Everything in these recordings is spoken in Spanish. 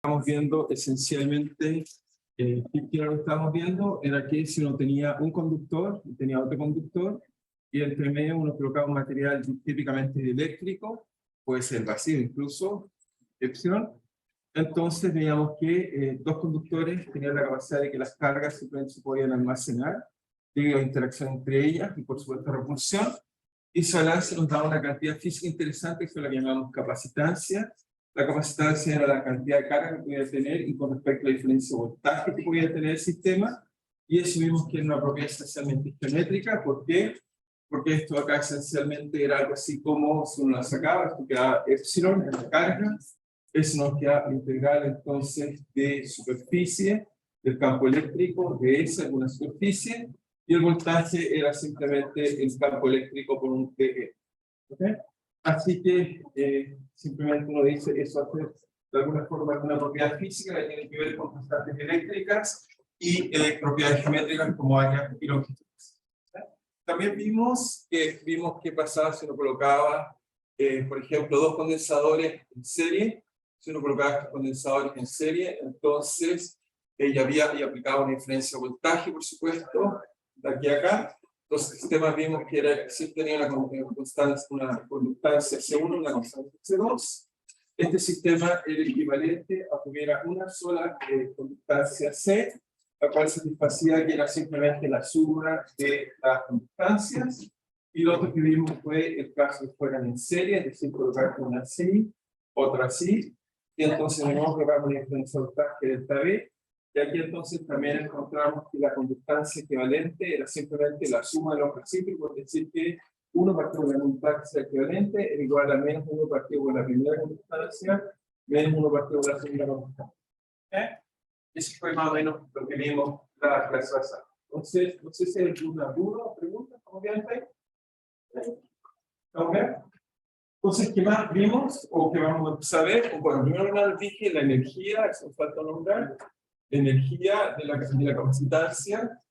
Estamos viendo esencialmente, ¿qué era lo que estábamos viendo? Era que si uno tenía un conductor y tenía otro conductor, y entre medio uno colocaba un material típicamente eléctrico, puede ser vacío incluso, excepción. Entonces veíamos que dos conductores tenían la capacidad de que las cargas simplemente se podían almacenar debido a interacción entre ellas y por supuesto repulsión. Y su balance nos daba una cantidad física interesante, que fue la que llamamos capacitancia. La capacitancia era la cantidad de carga que podía tener y con respecto a la diferencia de voltaje que podía tener el sistema. Y eso vimos que era una propiedad esencialmente geométrica. ¿Por qué? Porque esto acá esencialmente era algo así como, si uno la sacaba, esto quedaba epsilon en la carga. Eso nos queda la integral entonces de superficie, del campo eléctrico, de esa alguna superficie. Y el voltaje era simplemente el campo eléctrico por un TE. ¿Okay? Así que simplemente uno dice eso hace de alguna forma una propiedad física que tiene que ver con constantes eléctricas y propiedades geométricas como área y longitud. También vimos que pasaba si uno colocaba, por ejemplo, dos condensadores en serie. Si uno colocaba estos condensadores en serie, entonces ella había aplicado una diferencia de voltaje, por supuesto, de aquí a acá. Los sistemas vimos que siempre tenía una conductancia C1, una constante C2. Este sistema era equivalente a que hubiera una sola conductancia C, la cual satisfacía que era simplemente la suma de las conductancias. Y lo otro que vimos fue el caso de que fueran en serie, es decir, colocar una así, otra así, y entonces de nuevo colocamos una diferencia de voltaje delta B. Y aquí entonces también encontramos que la conductancia equivalente era simplemente la suma de los recíprocos, es decir, que 1 partido por la conductancia equivalente era igual a menos 1 partido por la primera conductancia, menos 1 partido por la segunda conductancia. Eso fue más o menos lo que vimos la clase pasada. Entonces, no sé si hay alguna duda o pregunta, ¿estamos bien ahí? ¿Estamos bien? Entonces, ¿qué más vimos o qué vamos a empezar a ver? Bueno, primero dije la energía, eso falta nombrar. La energía de la capacitancia.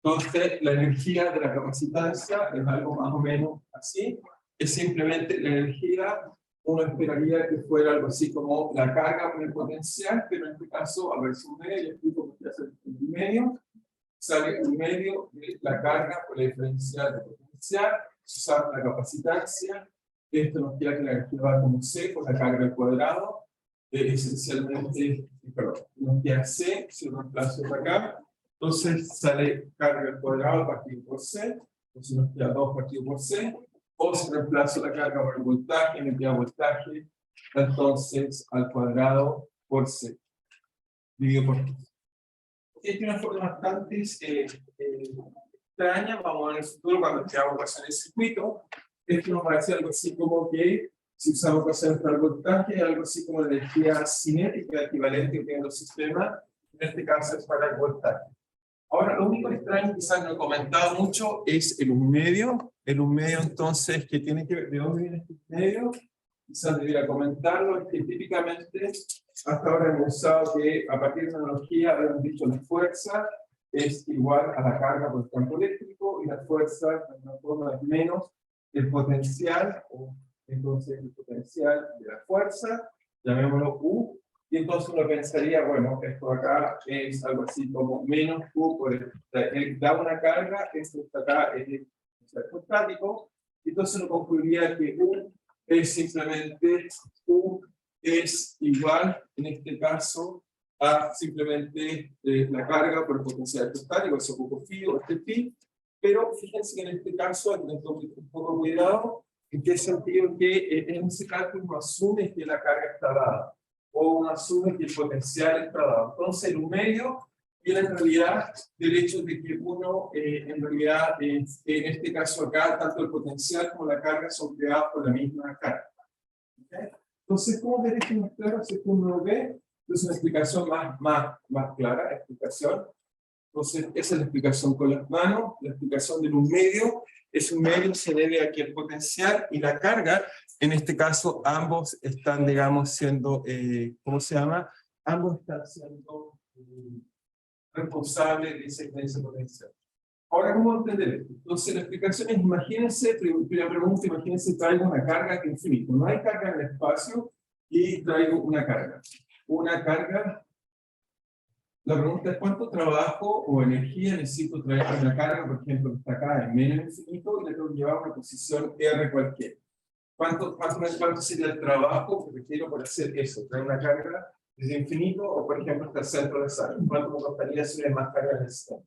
Entonces, la energía de la capacitancia es algo más o menos así. Es simplemente la energía, uno esperaría que fuera algo así como la carga por el potencial, pero en este caso, a ver si un medio, yo explico por qué hace un medio, sale un medio de la carga por la diferencial de potencial, se usa la capacitancia. Esto nos queda que la energía va como C por la carga al cuadrado. Esencialmente, perdón, nos queda C, si lo reemplazo por acá, entonces sale carga al cuadrado partido por C, entonces nos queda 2 partido por C, o si reemplazo la carga por el voltaje, me queda voltaje, entonces al cuadrado por C, dividido por T. Esta es una forma bastante extraña, vamos a ver en el futuro cuando estemos pasando el circuito. Esto nos parece algo así como que si usamos ecuaciones para el voltaje, algo así como la energía cinética equivalente que tienen los sistemas, en este caso es para el voltaje. Ahora, lo único extraño, quizás no he comentado mucho, es el un medio. El un medio, entonces, ¿qué tiene que ver? ¿De dónde viene este medio? Quizás debería comentarlo, es que típicamente hasta ahora hemos usado que a partir de una analogía habían dicho la fuerza es igual a la carga por el campo eléctrico y la fuerza de alguna forma es menos el potencial, o entonces el potencial de la fuerza, llamémoslo U, y entonces uno pensaría, bueno, esto acá es algo así como menos U por da una carga, esto acá es el concepto estático, y entonces uno concluiría que U es simplemente U es igual, en este caso, a simplemente la carga por el potencial estático, eso poco phi o este phi, pero fíjense que en este caso hay que tener un poco cuidado, en qué sentido que en ese cálculo uno asume que la carga está dada, o uno asume que el potencial está dado. Entonces, el un medio viene en realidad del hecho de que uno, en realidad, en este caso acá, tanto el potencial como la carga son creados por la misma carga. ¿Okay? Entonces, ¿cómo ver esto más claro? Si uno lo ve, es una explicación más clara, explicación. Entonces, esa es la explicación con las manos. La explicación del un medio es un medio se debe a que el potencial y la carga, en este caso, ambos están, digamos, siendo, ¿cómo se llama? Ambos están siendo responsables de esa diferencia potencial. Ahora, ¿cómo entender esto? Entonces, la explicación es, imagínense, primera pregunta, imagínense, traigo una carga que es infinita. No hay carga en el espacio y traigo una carga. Una carga, la pregunta es cuánto trabajo o energía necesito traer a una carga, por ejemplo, que está acá en menos infinito, y le tengo que llevar a una posición R cualquiera. ¿Cuánto sería el trabajo que requiero para hacer eso? Traer una carga desde infinito o, por ejemplo, hasta el centro de sala. ¿Cuánto me costaría si hay más carga en el sistema?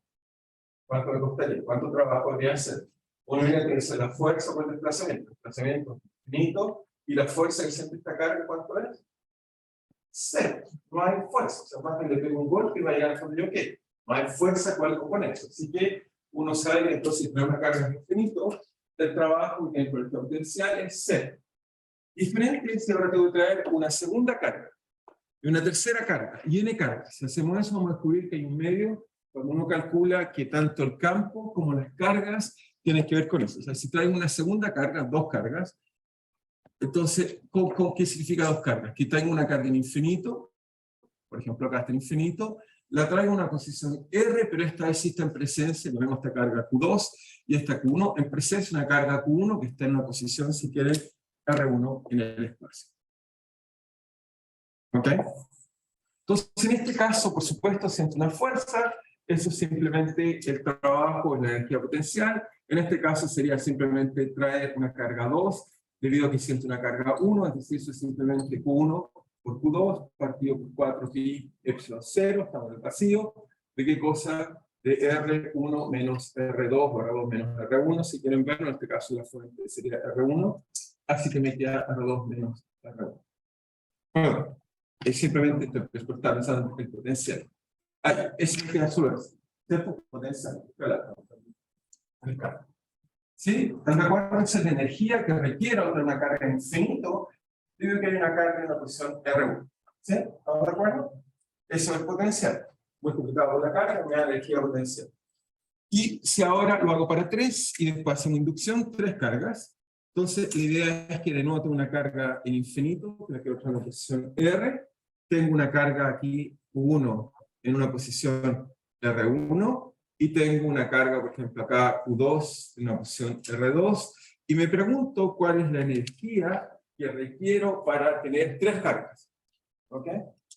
¿Cuánto me costaría? ¿Cuánto trabajo podría hacer? Uno tiene que hacer la fuerza o el desplazamiento. El desplazamiento es infinito y la fuerza que siente esta carga, ¿cuánto es? Cero. No hay fuerza. O sea, más que le pego un golpe y va a llegar al fondo. ¿Yo qué? No hay fuerza, ¿cuál compone eso? Así que uno sabe que entonces trae una carga infinito, el trabajo en el potencial es cero. Diferente si ahora tengo que traer una segunda carga y una tercera carga y n cargas. Si hacemos eso, vamos a descubrir que hay un medio cuando uno calcula que tanto el campo como las cargas tienen que ver con eso. O sea, si traigo una segunda carga, dos cargas, entonces, ¿qué significa dos cargas? Que traigo una carga en infinito, por ejemplo, acá está en infinito, la traigo a una posición R, pero esta vez sí está en presencia, lo vemos esta carga Q2 y esta Q1, en presencia una carga Q1 que está en una posición, si quieren, R1 en el espacio. ¿Ok? Entonces, en este caso, por supuesto, siento una fuerza, eso es simplemente el trabajo en la energía potencial, en este caso sería simplemente traer una carga 2, debido a que siento una carga 1, es decir, eso es simplemente Q1 por Q2, partido por 4 pi epsilon 0, estamos en el vacío, ¿de qué cosa? De R1 menos R2, o R2 menos R1, si quieren verlo, en este caso la fuente sería R1, así que me queda R2 menos R1. Bueno, es simplemente esto está pensando en el potencial. Eso queda solo eso, ¿cierto? Potencial. ¿Sí? ¿Están de acuerdo? Esa es la energía que requiero de una carga infinito, digo que hay una carga en la posición R1. ¿Sí? ¿Estamos de acuerdo? Eso es potencial. Multiplicado por la carga me da energía potencial. Y si ahora lo hago para 3 y después hacemos inducción, 3 cargas, entonces la idea es que de nuevo tengo una carga en infinito, que la quiero traer en la posición R, tengo una carga aquí Q1 en una posición R1, y tengo una carga, por ejemplo, acá Q2 en una posición R2, y me pregunto cuál es la energía que requiero para tener 3 cargas. ¿Ok?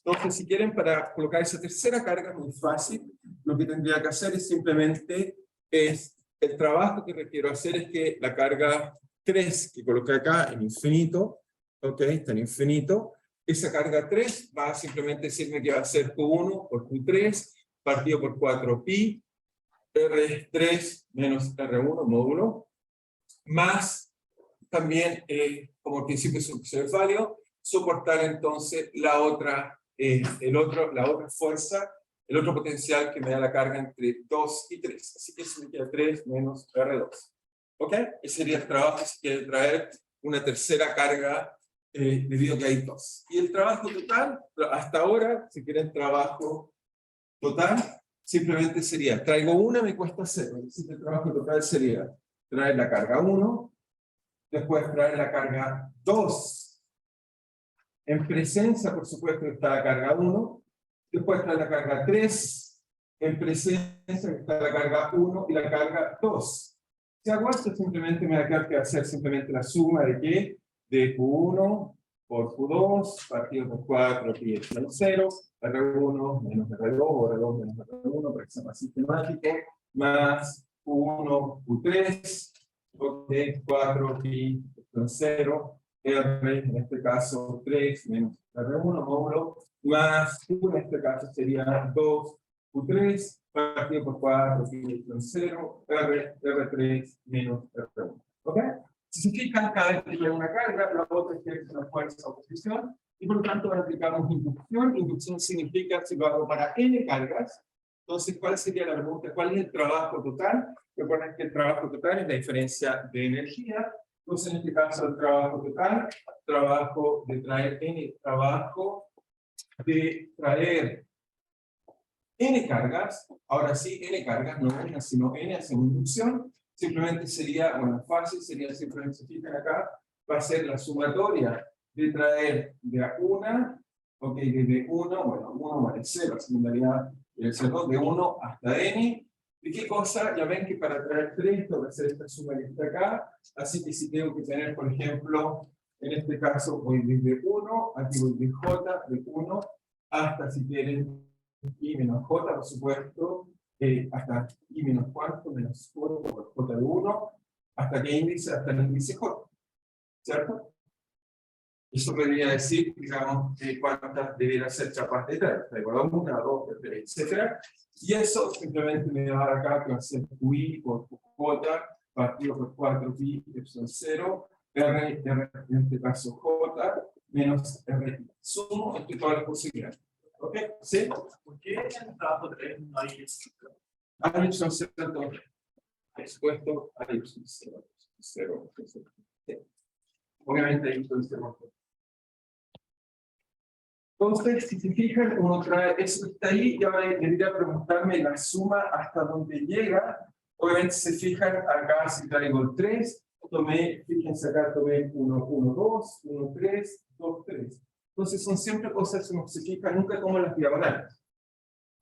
Entonces, si quieren, para colocar esa tercera carga, es muy fácil. Lo que tendría que hacer es simplemente, el trabajo que requiero hacer es que la carga 3 que coloqué acá en infinito, ¿ok? Está en infinito, esa carga 3 va a simplemente decirme que va a ser Q1 por Q3, partido por 4 pi, R3 menos R1 módulo, más también, como principio de válido, soportar entonces la otra fuerza, el otro potencial que me da la carga entre 2 y 3. Así que eso me queda 3 menos R2. ¿Ok? Ese sería el trabajo si quiere traer una tercera carga debido a que hay 2. Y el trabajo total, hasta ahora, si quieren trabajo total, simplemente sería, traigo una, me cuesta 0. Es decir, el trabajo total sería traer la carga 1, después traer la carga 2, en presencia, por supuesto, está la carga 1, después está la carga 3, en presencia está la carga 1 y la carga 2. Si hago esto, simplemente me va a quedar que hacer simplemente la suma de ¿qué? De Q1 por Q2, partido por 4, pi epsilon 0, R1 menos R2, o R2 menos R1, para que sea más sistemático, más Q1, Q3, ok, 4 pi epsilon 0, R, en este caso 3 menos R1 módulo, más Q, en este caso sería 2 Q3, partido por 4, pi epsilon 0, R3 menos R1. ¿Ok? Si se fijan, cada vez que hay una carga, la otra es una fuerza o posición, y por lo tanto aplicamos inducción. Inducción significa, si lo hago para n cargas, entonces, ¿cuál sería la pregunta? ¿Cuál es el trabajo total? Recuerden que el trabajo total es la diferencia de energía. Entonces, en este caso, el trabajo total, trabajo de traer n cargas, ahora sí, n cargas, no una, sino n, hacemos inducción, simplemente sería, bueno, fácil, sería simplemente, se fijan acá, va a ser la sumatoria de traer de a una, ok, desde 1, bueno, 1 vale 0, así me daría el 0 de 1 hasta n, ¿De qué cosa? Ya ven que para traer 3 tengo que hacer esta suma que está acá, así que si tengo que tener, por ejemplo, en este caso voy desde 1, aquí voy de J, de 1, hasta si quieren I menos J, por supuesto, hasta I menos cuarto, menos J, por J de 1, hasta qué índice, hasta el índice J, ¿cierto? Eso podría decir, digamos, cuántas deberían ser chapas de 3, ¿recuerdan? 1, 2, 3, etc. Y eso simplemente me va a dar acá que va a ser QI por J, partido por 4 pi, epsilon 0, R, en este caso J, menos R. Sumo entre todas las posibilidades. ¿Ok? ¿Sí? ¿Por qué en el trabajo 3 no hay esto? Hay epsilon 0, expuesto a epsilon 0. Obviamente hay epsilon 0. Entonces, si se fijan, uno trae eso que está ahí y ahora debería preguntarme la suma hasta dónde llega. Obviamente, se fijan acá, si traigo el 3, fíjense acá, tomé 1, 1, 2, 1, 3, 2, 3. Entonces, son siempre cosas que uno se fija, nunca como las diagonales.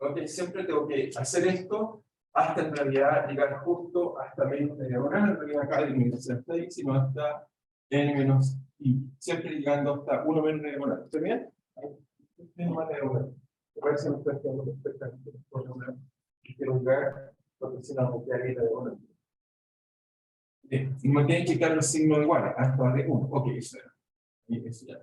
¿Ok? Siempre tengo que hacer esto hasta en realidad llegar justo hasta menos de diagonal, en realidad acá no hasta ahí, sino hasta n menos i. Siempre llegando hasta 1 menos de diagonal. ¿Está bien? Me parece que está quedando perfectamente por lugar porque si no me quedaría de 1. Y me tienen que quitar los signos iguales hasta de 1. Ok, eso era. Eso ya.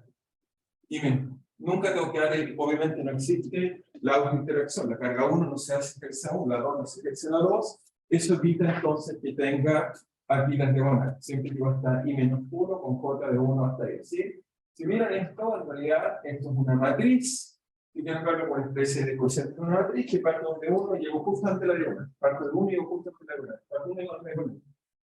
Y bien, nunca tengo que darle, obviamente no existe la autointeracción. La carga 1 no se hace ejercer 1, la 2 no se ejerce la 2. Eso evita entonces que tenga aquí las diagonales. Siempre digo hasta I menos 1 con J de 1 hasta I. ¿Sí? Si miran esto, en realidad esto es una matriz. Y tienen que verlo por especie de cociente de una matriz que parte de 1 y llego justo ante la diagonal. Parte de 1 y llego justo ante la diagonal. Parte de 1 y llego ante la diagonal.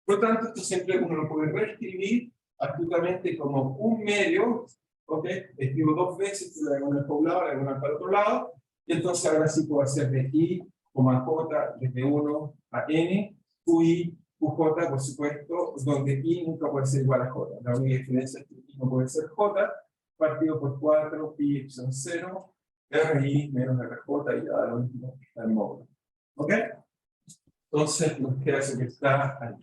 Por lo tanto, esto siempre uno lo puede reescribir absolutamente como un medio. ¿Ok? Escribo 2 veces, la diagonal para un lado, la diagonal para el otro lado. Y entonces ahora sí puedo hacer de I, J, desde 1 a N, QI, QJ, por supuesto, donde I nunca puede ser igual a J. La única diferencia es que I no puede ser J, partido por 4, pi epsilon 0, RI menos RJ, y ya lo mismo está en módulo. ¿Ok? Entonces nos queda eso que está ahí.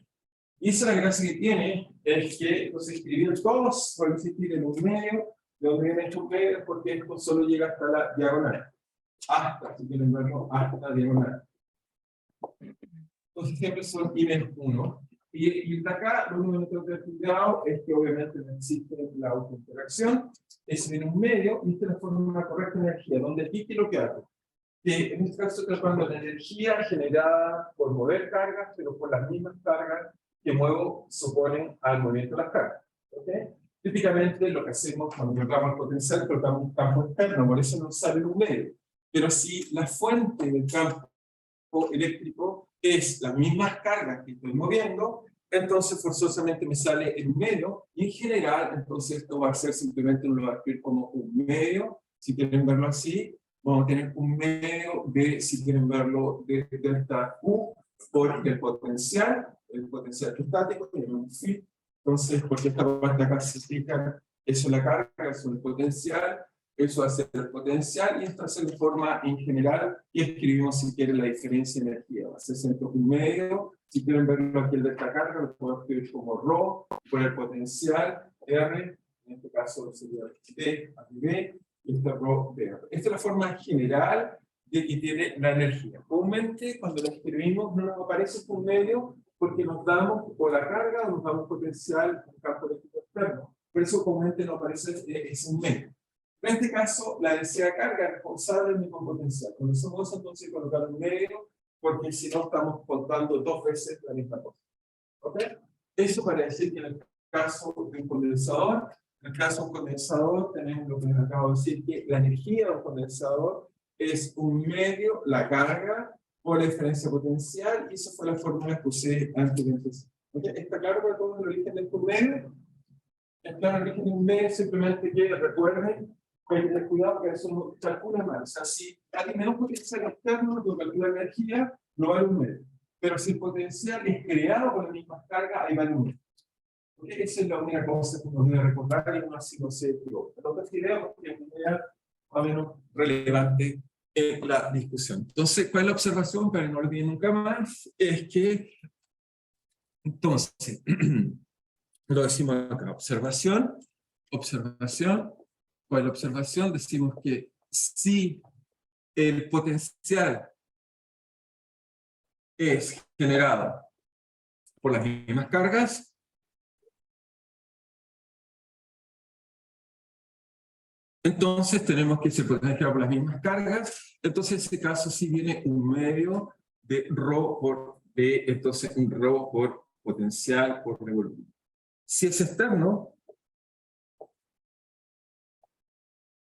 Y esa la gracia que tiene es que entonces escribir todos por existir en un medio, de donde viene hecho un medio, porque esto solo llega hasta la diagonal. Hasta, si quieren verlo, hasta la diagonal. Entonces siempre son I menos 1. Y de acá, lo único que tengo que tener cuidado es que obviamente no existe la autointeracción. Es en un medio, y esta es la forma correcta de energía, donde aquí, ¿qué es lo que hago? Que en este caso estoy tratando de energía generada por mover cargas, pero por las mismas cargas que muevo suponen al movimiento de las cargas. ¿Ok? Típicamente lo que hacemos cuando colocamos el potencial, colocamos un campo externo, por eso no sale en un medio. Pero si la fuente del campo eléctrico es las mismas cargas que estoy moviendo, entonces forzosamente me sale en un medio, y en general, entonces esto va a ser simplemente, lo voy a escribir como un medio, si quieren verlo así, vamos a tener un medio de, si quieren verlo, de delta U por el potencial estático, entonces, porque esta parte acá se explica, eso es la carga, eso es el potencial, eso hace el potencial, y esto hace de forma en general, y escribimos si quieren la diferencia de energía, va a ser 1,5, si quieren verlo aquí el de esta carga, lo puedo escribir como ρ, por el potencial, R, en este caso sería T a B, y esta ρ de R. Esta es la forma general de que tiene la energía. Comúnmente, cuando la escribimos, no nos aparece un medio, porque nos damos por la carga, o nos damos potencial en campo eléctrico externo. Por eso comúnmente no aparece ese medio. En este caso, la densidad de carga es responsable del mismo potencial. Con eso vamos entonces a colocar un medio, porque si no estamos contando 2 veces la misma cosa. ¿Ok? Eso para decir que en el caso de un condensador, en el caso de un condensador tenemos lo que les acabo de decir, que la energía de un condensador es un medio, la carga, por la diferencia potencial, y esa fue la fórmula que usé antes de empezar. ¿Ok? ¿Está claro para todos el origen de un medio? Es claro el origen de un medio, simplemente que recuerden, hay que tener cuidado que eso no calcula mal. O sea, si alguien menos potencial externo, lo calcula energía, no vale un medio. Pero si el potencial es creado por la misma carga, ahí vale un medio. ¿Okay? Esa es la única cosa que uno debe recordar, y uno así no se equivoca. Entonces, idea porque es una idea más o menos relevante en la discusión. Entonces, ¿cuál es la observación? Para que no lo olviden nunca más, es que, entonces, lo decimos acá, observación, observación, ¿cuál es la observación? Decimos que si el potencial es generado por las mismas cargas, entonces tenemos que ser potencial por las mismas cargas, entonces en ese caso sí viene un medio de ρ por B, entonces un ρ por potencial por revolución. Si es externo,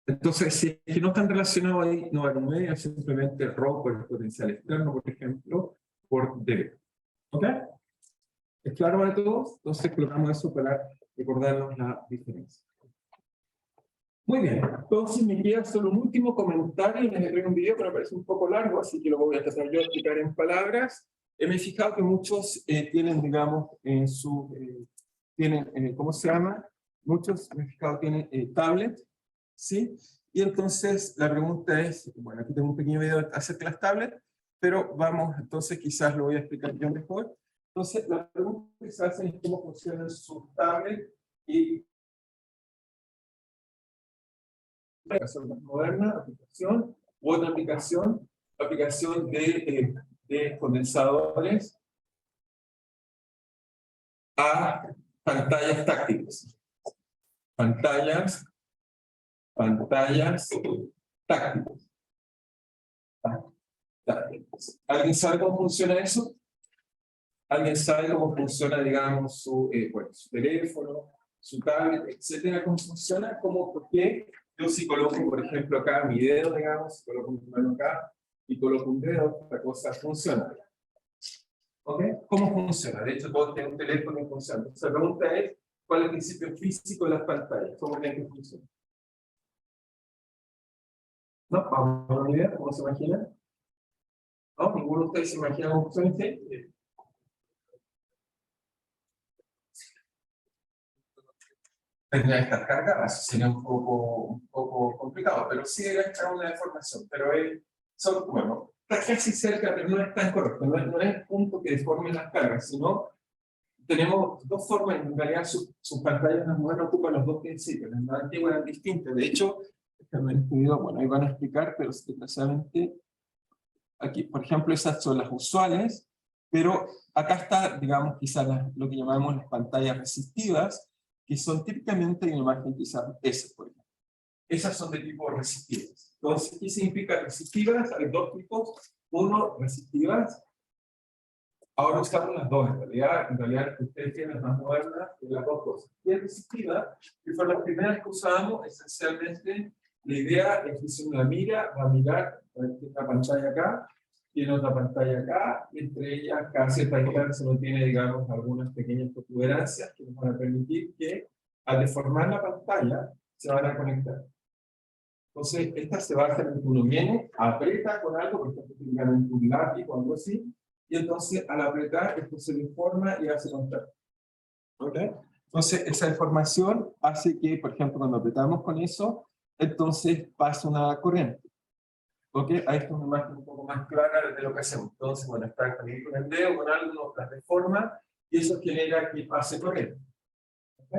entonces si es que no están relacionados ahí, no hay un medio, es simplemente ρ por el potencial externo, por ejemplo, por dB. ¿Ok? ¿Es claro para todos? Entonces colocamos eso para recordarnos la diferencia. Muy bien, entonces me queda solo un último comentario. Les traigo un video que me parece un poco largo, así que lo voy a tratar yo de explicar en palabras. Me he fijado que muchos tienen, digamos, en su, ¿cómo se llama? Muchos, me he fijado, tienen tablet, ¿sí? Y entonces la pregunta es, bueno, aquí tengo un pequeño video acerca de las tablets, pero vamos, entonces quizás lo voy a explicar yo mejor. Entonces, la pregunta que se hace es cómo funcionan sus tablets y aplicación más moderna, aplicación, u otra aplicación, aplicación de condensadores a pantallas táctiles. Pantallas táctiles. ¿Alguien sabe cómo funciona eso? ¿Alguien sabe cómo funciona, digamos, su teléfono, su tablet, etcétera? ¿Cómo funciona? ¿Cómo, por qué? Yo si coloco, por ejemplo, acá mi dedo, digamos, coloco mi mano acá y coloco un dedo, la cosa funciona. ¿Ok? ¿Cómo funciona? De hecho, todos tienen un teléfono y funciona. Entonces, la pregunta es, ¿cuál es el principio físico de las pantallas? ¿Cómo creen que funciona? ¿No? ¿Vamos a una idea? ¿Cómo se imagina? ¿No? ¿Ninguno de ustedes se imagina cómo funciona? Tendría que estar cargadas, sería un poco complicado, pero sí era echar una deformación, pero son, bueno, está casi cerca, pero no es tan correcto, no es el punto que deforme las cargas, sino tenemos dos formas, en realidad sus pantallas más modernas ocupan los dos principios, las más antiguas eran distintas, de hecho, bueno, ahí van a explicar, pero desgraciadamente, aquí, por ejemplo, esas son las usuales, pero acá está, digamos, quizás lo que llamamos las pantallas resistivas, que son típicamente en imagen quizás esas, por ejemplo. Esas son de tipo resistivas. Entonces, ¿qué significa resistivas? Hay dos tipos. Uno, resistivas. Ahora usamos las dos, en realidad ustedes tienen las más modernas de las dos cosas. Y es resistiva, que fueron las primeras que usábamos, esencialmente, la idea es que si uno mira, va a mirar esta pantalla acá, tiene otra pantalla acá, y entre ellas, cada cierta distancia uno tiene, digamos, algunas pequeñas protuberancias que nos van a permitir que, al deformar la pantalla, se van a conectar. Entonces, esta se va a hacer en que uno viene, aprieta con algo, por ejemplo, típicamente un lápiz o algo así, y entonces, al apretar, esto se deforma y hace contacto. ¿Ok? Entonces, esa deformación hace que, por ejemplo, cuando apretamos con eso, entonces pasa una corriente. ¿Ok? Ahí está una imagen un poco más clara de lo que hacemos. Entonces, bueno, está con el dedo, con algo, las deforma, y eso genera que pase corriente. ¿Ok?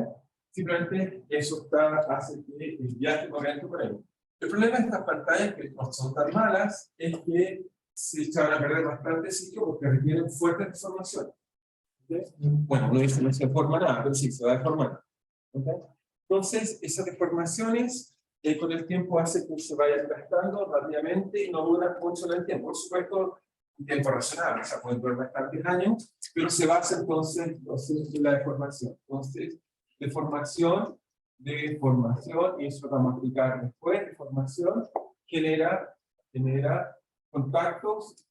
Simplemente eso hace que viaje corriente por ahí. El problema de estas pantallas, que no son tan malas, es que se van a perder bastante sitio porque requieren fuertes deformaciones. ¿Okay? Bueno, no dice no se deforma nada, pero sí se va a deformar. ¿Okay? Entonces, esas deformaciones con el tiempo hace que se vayan gastando rápidamente y no duran mucho en el tiempo. Por supuesto, un tiempo razonable, o sea, pueden durar bastantes años, pero se basa entonces en la deformación. Entonces, deformación, y eso lo vamos a explicar después, deformación genera contactos,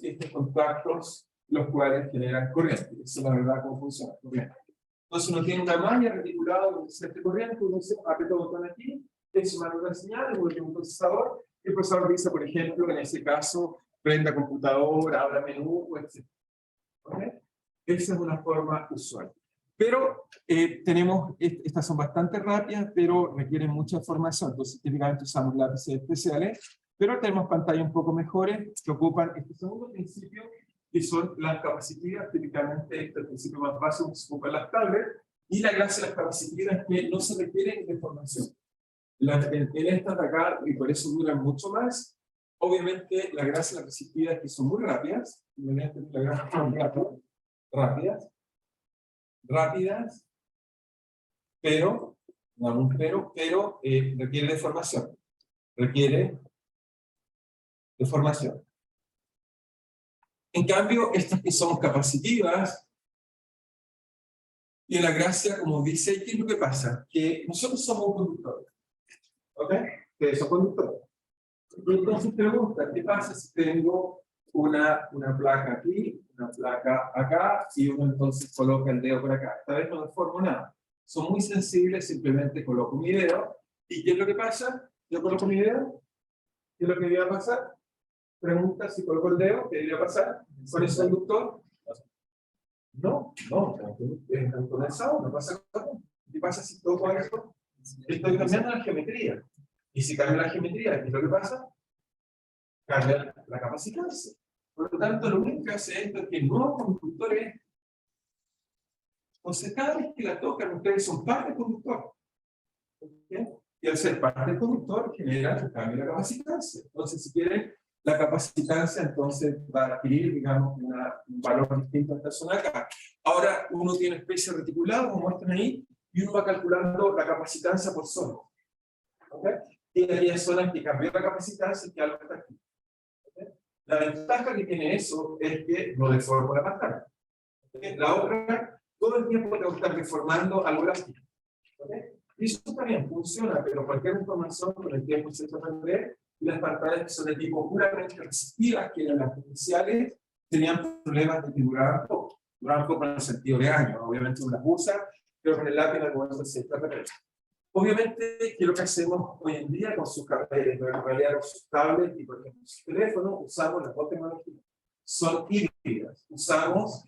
y estos contactos los cuales generan corriente. Esa es la verdad cómo funciona, corriente. Entonces uno tiene una malla reticulada donde se hace corriente, uno se aprieta el botón aquí, eso manda una señal, uno tiene un procesador, y el procesador dice, por ejemplo, en ese caso, prenda computador, abra menú, etc. ¿Okay? Esa es una forma usual. Pero estas son bastante rápidas, pero requieren mucha información. Entonces, típicamente usamos lápices especiales Pero tenemos pantallas un poco mejores que ocupan este segundo principio, que son las capacitivas. Típicamente este principio más básico que se ocupa en las tablets, y la gracia de las capacitivas es que no se requieren de formación. En estas de acá, y por eso duran mucho más, obviamente la gracia de las capacitivas es que son muy rápidas, rápidas, pero, no un pero requiere de formación. Requiere de formación. En cambio, estas que son capacitivas, y la gracia, como dice, ¿qué es lo que pasa? Que nosotros somos un conductor. ¿Ok? Ustedes son conductores. Y entonces pregunta, ¿qué pasa si tengo una placa aquí, una placa acá, y uno entonces coloca el dedo por acá? Esta vez no deformo nada. Son muy sensibles, simplemente coloco mi dedo. ¿Y qué es lo que pasa? Yo coloco mi dedo. ¿Qué es lo que debería pasar? Pregunta si coloco el dedo, ¿qué debería pasar con ese conductor? No, es condensado, no pasa nada. ¿Qué pasa si toco esto? Estoy cambiando la geometría. Y si cambio la geometría, ¿qué es lo que pasa? Cambia la capacitancia. Por lo tanto, lo único que hace esto es que nuevos conductores, entonces cada vez que la tocan, ustedes son parte del conductor. ¿Okay? Y al ser parte del conductor, genera el cambio de la capacitancia. Entonces, si quieren, la capacitancia entonces va a adquirir, digamos, un valor distinto a esta zona acá. Ahora, uno tiene especie reticulada, como muestran ahí, y uno va calculando la capacitancia por zona. ¿Okay? Y hay zonas que cambió la capacitancia y que algo está aquí. ¿Okay? La ventaja que tiene eso es que no deforma la pantalla. ¿Okay? La otra, todo el tiempo tengo que estar deformando algo gráfico. ¿Okay? Y eso también funciona, pero cualquier información con el tiempo se echa a perder, y las pantallas que son de tipo puramente resistivas, que eran las iniciales, tenían problemas de que duraban poco en el sentido de años. Obviamente uno las usa, pero con el lápiz en algún momento se echa a perder. Obviamente, ¿qué es lo que hacemos hoy en día con sus carreras, en realidad con sus tablets y por ejemplo sus teléfonos? Usamos las dos tecnologías. Son híbridas. Usamos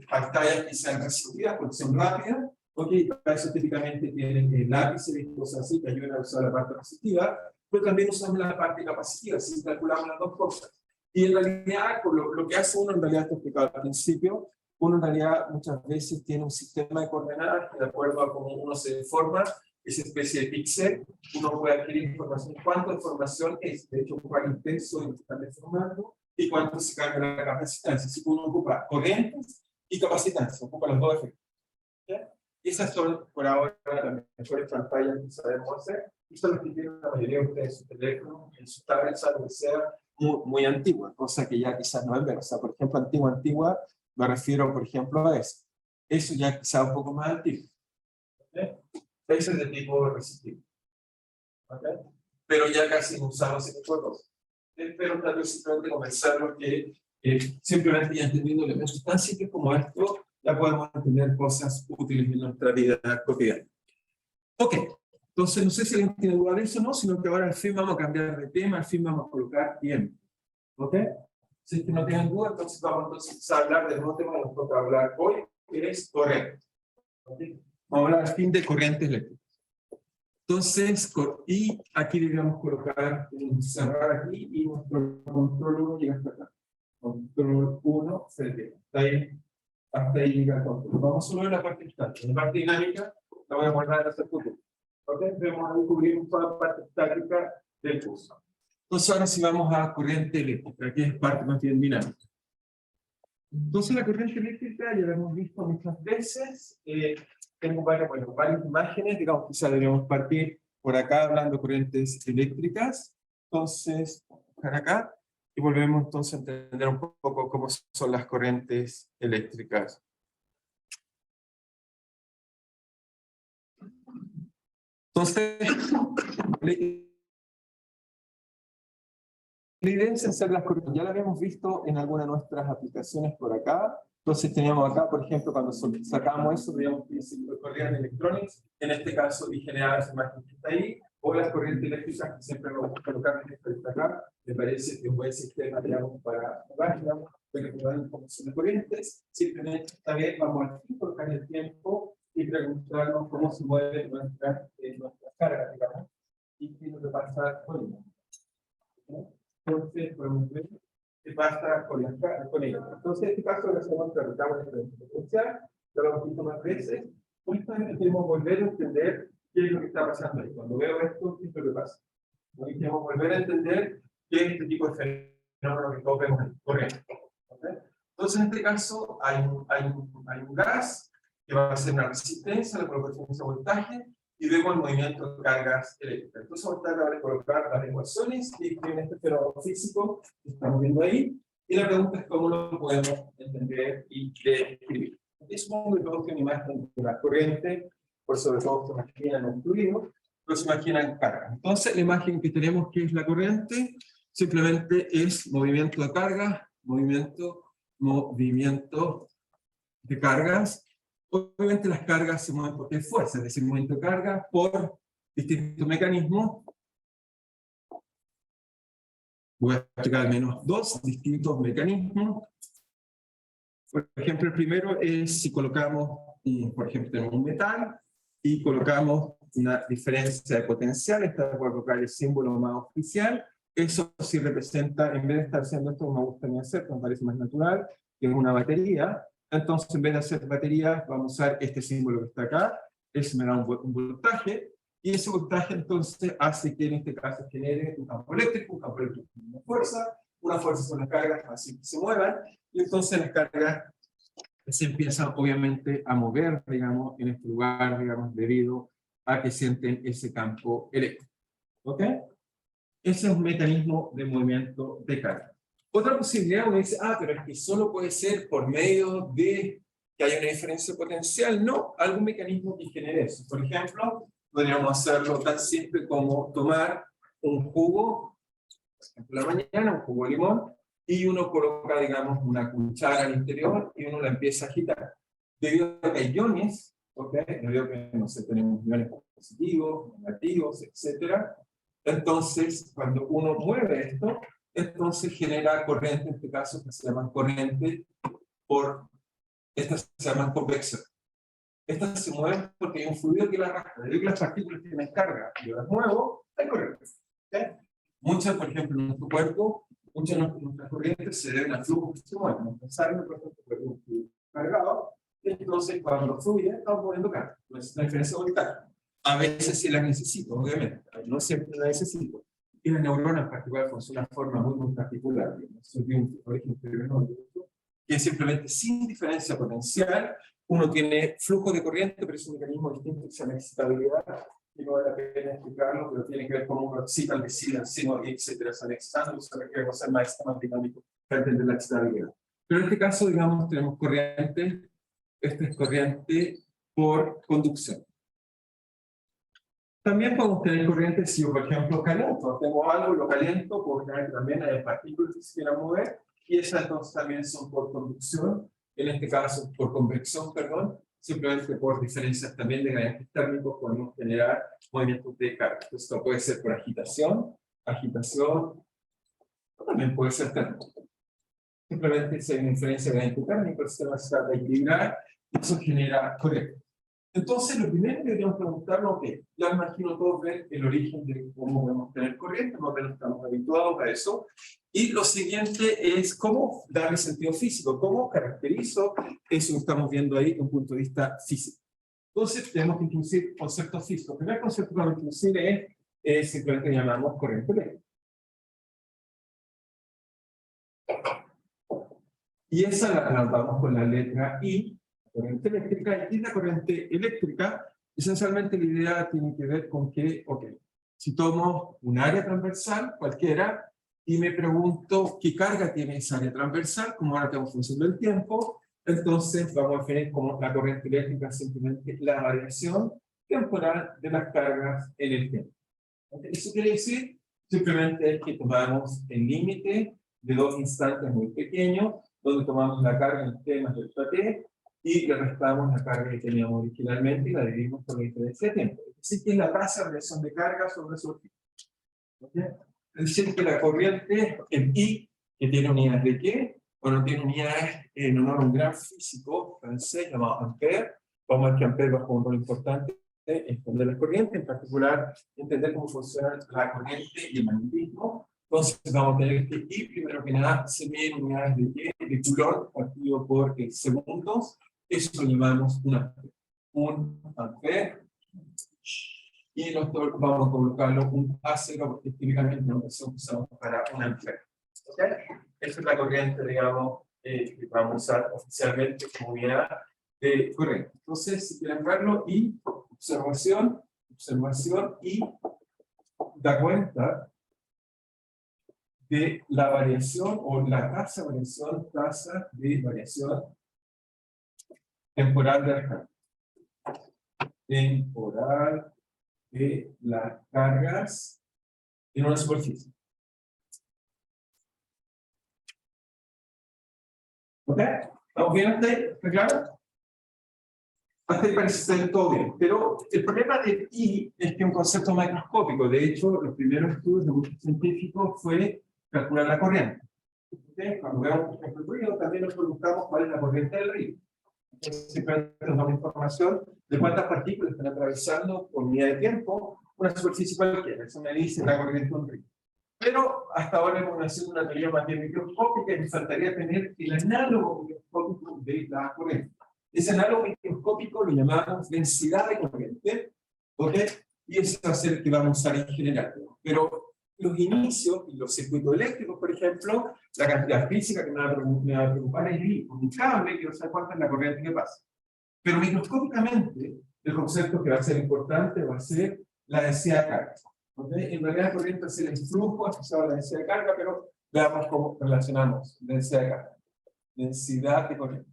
pantallas que sean resistivas porque son rápidas. Okay, para eso típicamente tienen lápices y cosas así que ayudan a usar la parte resistiva, pero también usamos la parte capacitiva, si calculamos las dos cosas. Y en realidad, lo que hace uno, en realidad, te explicaba al principio, uno en realidad muchas veces tiene un sistema de coordenadas que de acuerdo a cómo uno se deforma, esa especie de píxel, uno puede adquirir información. ¿Cuánto información es? De hecho, cuál intenso y está deformando, y cuánto se cambia la capacitancia. Si uno ocupa corrientes y capacitancia, ocupa los dos efectos. ¿Okay? Y esas son, por ahora, las mejores pantallas que sabemos hacer, y son las que tienen la mayoría de ustedes en su teléfono, en su tablet, salvo que sea muy antigua, cosa que ya quizás no es ver. O sea, por ejemplo, antigua, me refiero, por ejemplo, a eso. Eso ya quizás un poco más antiguo. ¿Okay? Eso es de tipo resistivo. ¿Okay? Pero ya casi no usamos ese tipo de cosas. Pero tal vez simplemente comenzar que simplemente ya entendiendo elementos tan simples como esto, ya podemos entender cosas útiles en nuestra vida cotidiana. Ok, entonces no sé si alguien tiene duda de eso o no, sino que ahora al fin vamos a cambiar de tema, al fin vamos a colocar tiempo. Ok, si es que no tienen duda, entonces vamos a hablar del nuevo tema que nos toca hablar hoy, que es corriente. ¿Okay? Vamos a hablar al fin de corrientes eléctricas. Entonces, y aquí deberíamos colocar, cerrar aquí, y nuestro control 1 llega hasta acá. Control 1 se detiene. Hasta ahí llega el control. Vamos solo a la parte estática. La parte dinámica la voy a guardar hasta el futuro. ¿Ok? Vamos a descubrir toda la parte estática del curso. Entonces, ahora sí vamos a corriente eléctrica, que es parte más bien dinámica. Entonces, la corriente eléctrica ya la hemos visto muchas veces. Tengo varias imágenes, digamos, quizá deberíamos partir por acá hablando de corrientes eléctricas. Entonces, para acá, y volvemos entonces a entender un poco cómo son las corrientes eléctricas. Entonces, la idea es hacer las corrientes. Ya la habíamos visto en alguna de nuestras aplicaciones por acá. Entonces teníamos acá, por ejemplo, cuando sacamos eso, veíamos que se corrían electrones, en este caso, y generaba esa imagen que está ahí, o las corrientes eléctricas que siempre me gusta colocar en esta acá. Me parece que un buen sistema, digamos, para jugar, digamos, para que puedan información de corrientes. Simplemente esta vez vamos a colocar el tiempo y preguntarnos cómo se mueve nuestra carga, digamos, y qué es lo que pasa con ella. entonces podemos ver qué pasa con ellos. Entonces, en este caso, lo hacemos, tratamos de diferencia potencial, lo un poquito más veces. Justamente queremos volver a entender qué es lo que está pasando ahí. Cuando veo esto, ¿qué es lo que pasa? Hoy queremos volver a entender qué es este tipo de fenómeno que todos vemos en corriente. ¿Okay? Entonces, en este caso, hay un gas que va a hacer una resistencia, la colocación de ese voltaje, y vemos el movimiento de cargas eléctricas. Entonces, vamos a tratar de colocar las ecuaciones que tienen este fenómeno físico que estamos viendo ahí, y la pregunta es cómo lo podemos entender y describir. Aquí supongo que todos tienen imagen de la corriente, por sobre todo se imaginan un fluido, pero se imaginan cargas. Entonces, la imagen que tenemos que es la corriente, simplemente es movimiento de cargas, movimiento de cargas. Obviamente las cargas se mueven por fuerza, es decir, movimiento de carga por distintos mecanismos. Voy a explicar al menos dos distintos mecanismos. Por ejemplo, el primero es si colocamos, por ejemplo, tenemos un metal y colocamos una diferencia de potencial. Esta voy a colocar el símbolo más oficial. Eso sí representa, en vez de estar haciendo esto, me gusta hacer, me parece más natural, que es una batería. Entonces, en vez de hacer batería, vamos a usar este símbolo que está acá. Eso me da un voltaje. Y ese voltaje, entonces, hace que en este caso genere un campo eléctrico una fuerza son las cargas, así que se muevan. Y entonces las cargas se empiezan, obviamente, a mover, digamos, en este lugar, digamos, debido a que sienten ese campo eléctrico. ¿Ok? Ese es un mecanismo de movimiento de carga. Otra posibilidad, uno dice, pero es que solo puede ser por medio de que haya una diferencia potencial. No, algún mecanismo que genere eso. Por ejemplo, podríamos hacerlo tan simple como tomar un jugo, por ejemplo, la mañana, un jugo de limón, y uno coloca, digamos, una cuchara al interior y uno la empieza a agitar. Debido a que hay iones, debido a que, no sé, tenemos iones positivos, negativos, etcétera. Entonces, cuando uno mueve esto, entonces genera corriente, en este caso, que se llaman corriente estas se llaman convección. Estas se mueven porque hay un fluido que las arrastra. Debido a que las partículas tienen carga, yo las muevo, hay corriente. ¿Okay? Muchas, por ejemplo, en nuestro cuerpo, muchas de nuestras corrientes se deben al flujo que se mueve. Nuestra sangre, por ejemplo, es un fluido cargado, entonces cuando fluye, estamos moviendo carga. Entonces, la diferencia de voltaje. A veces sí la necesito, obviamente, no siempre la necesito. Y la neurona en particular funciona de una forma muy particular. Por ejemplo, que simplemente sin diferencia potencial, uno tiene flujo de corriente, pero es un mecanismo distinto que se llama excitabilidad, y no vale la pena explicarlo, pero tiene que ver con uno excita al vecino, etcétera, se excitando, se requiere conocer más sistema dinámico para entender la excitabilidad. Pero en este caso, digamos, tenemos corriente, esta es corriente por conducción. También podemos tener corriente si yo, por ejemplo, caliento. Tengo algo, lo caliento, puedo tener que también hay partículas que se quieran mover, y esas entonces también son por conducción, en este caso por convección, perdón, simplemente por diferencias también de gradientes térmicos podemos generar movimientos de carga. Esto puede ser por agitación, también puede ser térmico. Simplemente si hay una diferencia de gradiente térmico, el sistema se trata de equilibrar, y eso genera corriente. Entonces, lo primero que deberíamos preguntarnos es, ya imagino todos ver el origen de cómo podemos tener corriente, más o menos estamos habituados a eso, y lo siguiente es cómo darle sentido físico, cómo caracterizo eso que estamos viendo ahí desde un punto de vista físico. Entonces, tenemos que introducir conceptos físicos. El primer concepto que vamos a introducir es simplemente que llamamos corriente eléctrica. Y esa la anotamos con la letra I, corriente eléctrica. Y la corriente eléctrica, esencialmente la idea tiene que ver con que, si tomo un área transversal, cualquiera, y me pregunto qué carga tiene esa área transversal, como ahora tengo función del tiempo, entonces vamos a definir como la corriente eléctrica simplemente la variación temporal de las cargas en el tiempo. Eso quiere decir, simplemente es que tomamos el límite de dos instantes muy pequeños, donde tomamos la carga en t más delta t, y le restamos la carga que teníamos originalmente y la dividimos por la diferencia de tiempo. Es decir, que es la tasa de variación de carga sobre su tiempo. ¿Okay? Es decir, que la corriente en I, que tiene unidades de qué, bueno, tiene unidades en honor a un gran físico francés llamado Ampère. Vamos a ver que Ampère va a jugar un rol importante en entender la corriente, en particular entender cómo funciona la corriente y el magnetismo. Entonces vamos a tener que I, primero que nada, se miden unidades de Y, de Coulomb, partido por segundos. Eso lo llamamos un ampere. Un ampere. Y nosotros vamos a colocarlo un A0, porque típicamente la notación que usamos para un ampere. ¿Okay? Esa es la corriente, digamos, que vamos a usar oficialmente como unidad de corriente. Entonces, si quieren verlo, y observación y da cuenta de la variación o la tasa de variación temporal de la carga. Temporal de las cargas en una superficie. ¿Ok? ¿Estamos bien hasta ahí? ¿Está claro? Hasta ahí parece ser todo bien. Pero el problema de I es que es un concepto macroscópico. De hecho, los primeros estudios de muchos científicos fue calcular la corriente. ¿Okay? Cuando veamos el ruido, también nos preguntamos cuál es la corriente del río. Entonces, siempre nos damos información de cuántas partículas están atravesando por unidad de tiempo una superficie cualquiera. Eso me dice la corriente de un río. Pero hasta ahora hemos haciendo una teoría más bien microscópica y nos faltaría tener el análogo microscópico de la corriente. Ese análogo microscópico lo llamamos densidad de corriente, ¿ok? Y ese va a ser el que vamos a usar en general. Pero los inicios, los circuitos eléctricos, por ejemplo, la cantidad física que me va a preocupar es un cable, quiero saber cuánta es la corriente que pasa. Pero microscópicamente, el concepto que va a ser importante va a ser la densidad de carga. ¿Okay? En realidad, la corriente es el flujo asociado a la densidad de carga, pero veamos cómo relacionamos densidad de carga. Densidad de corriente.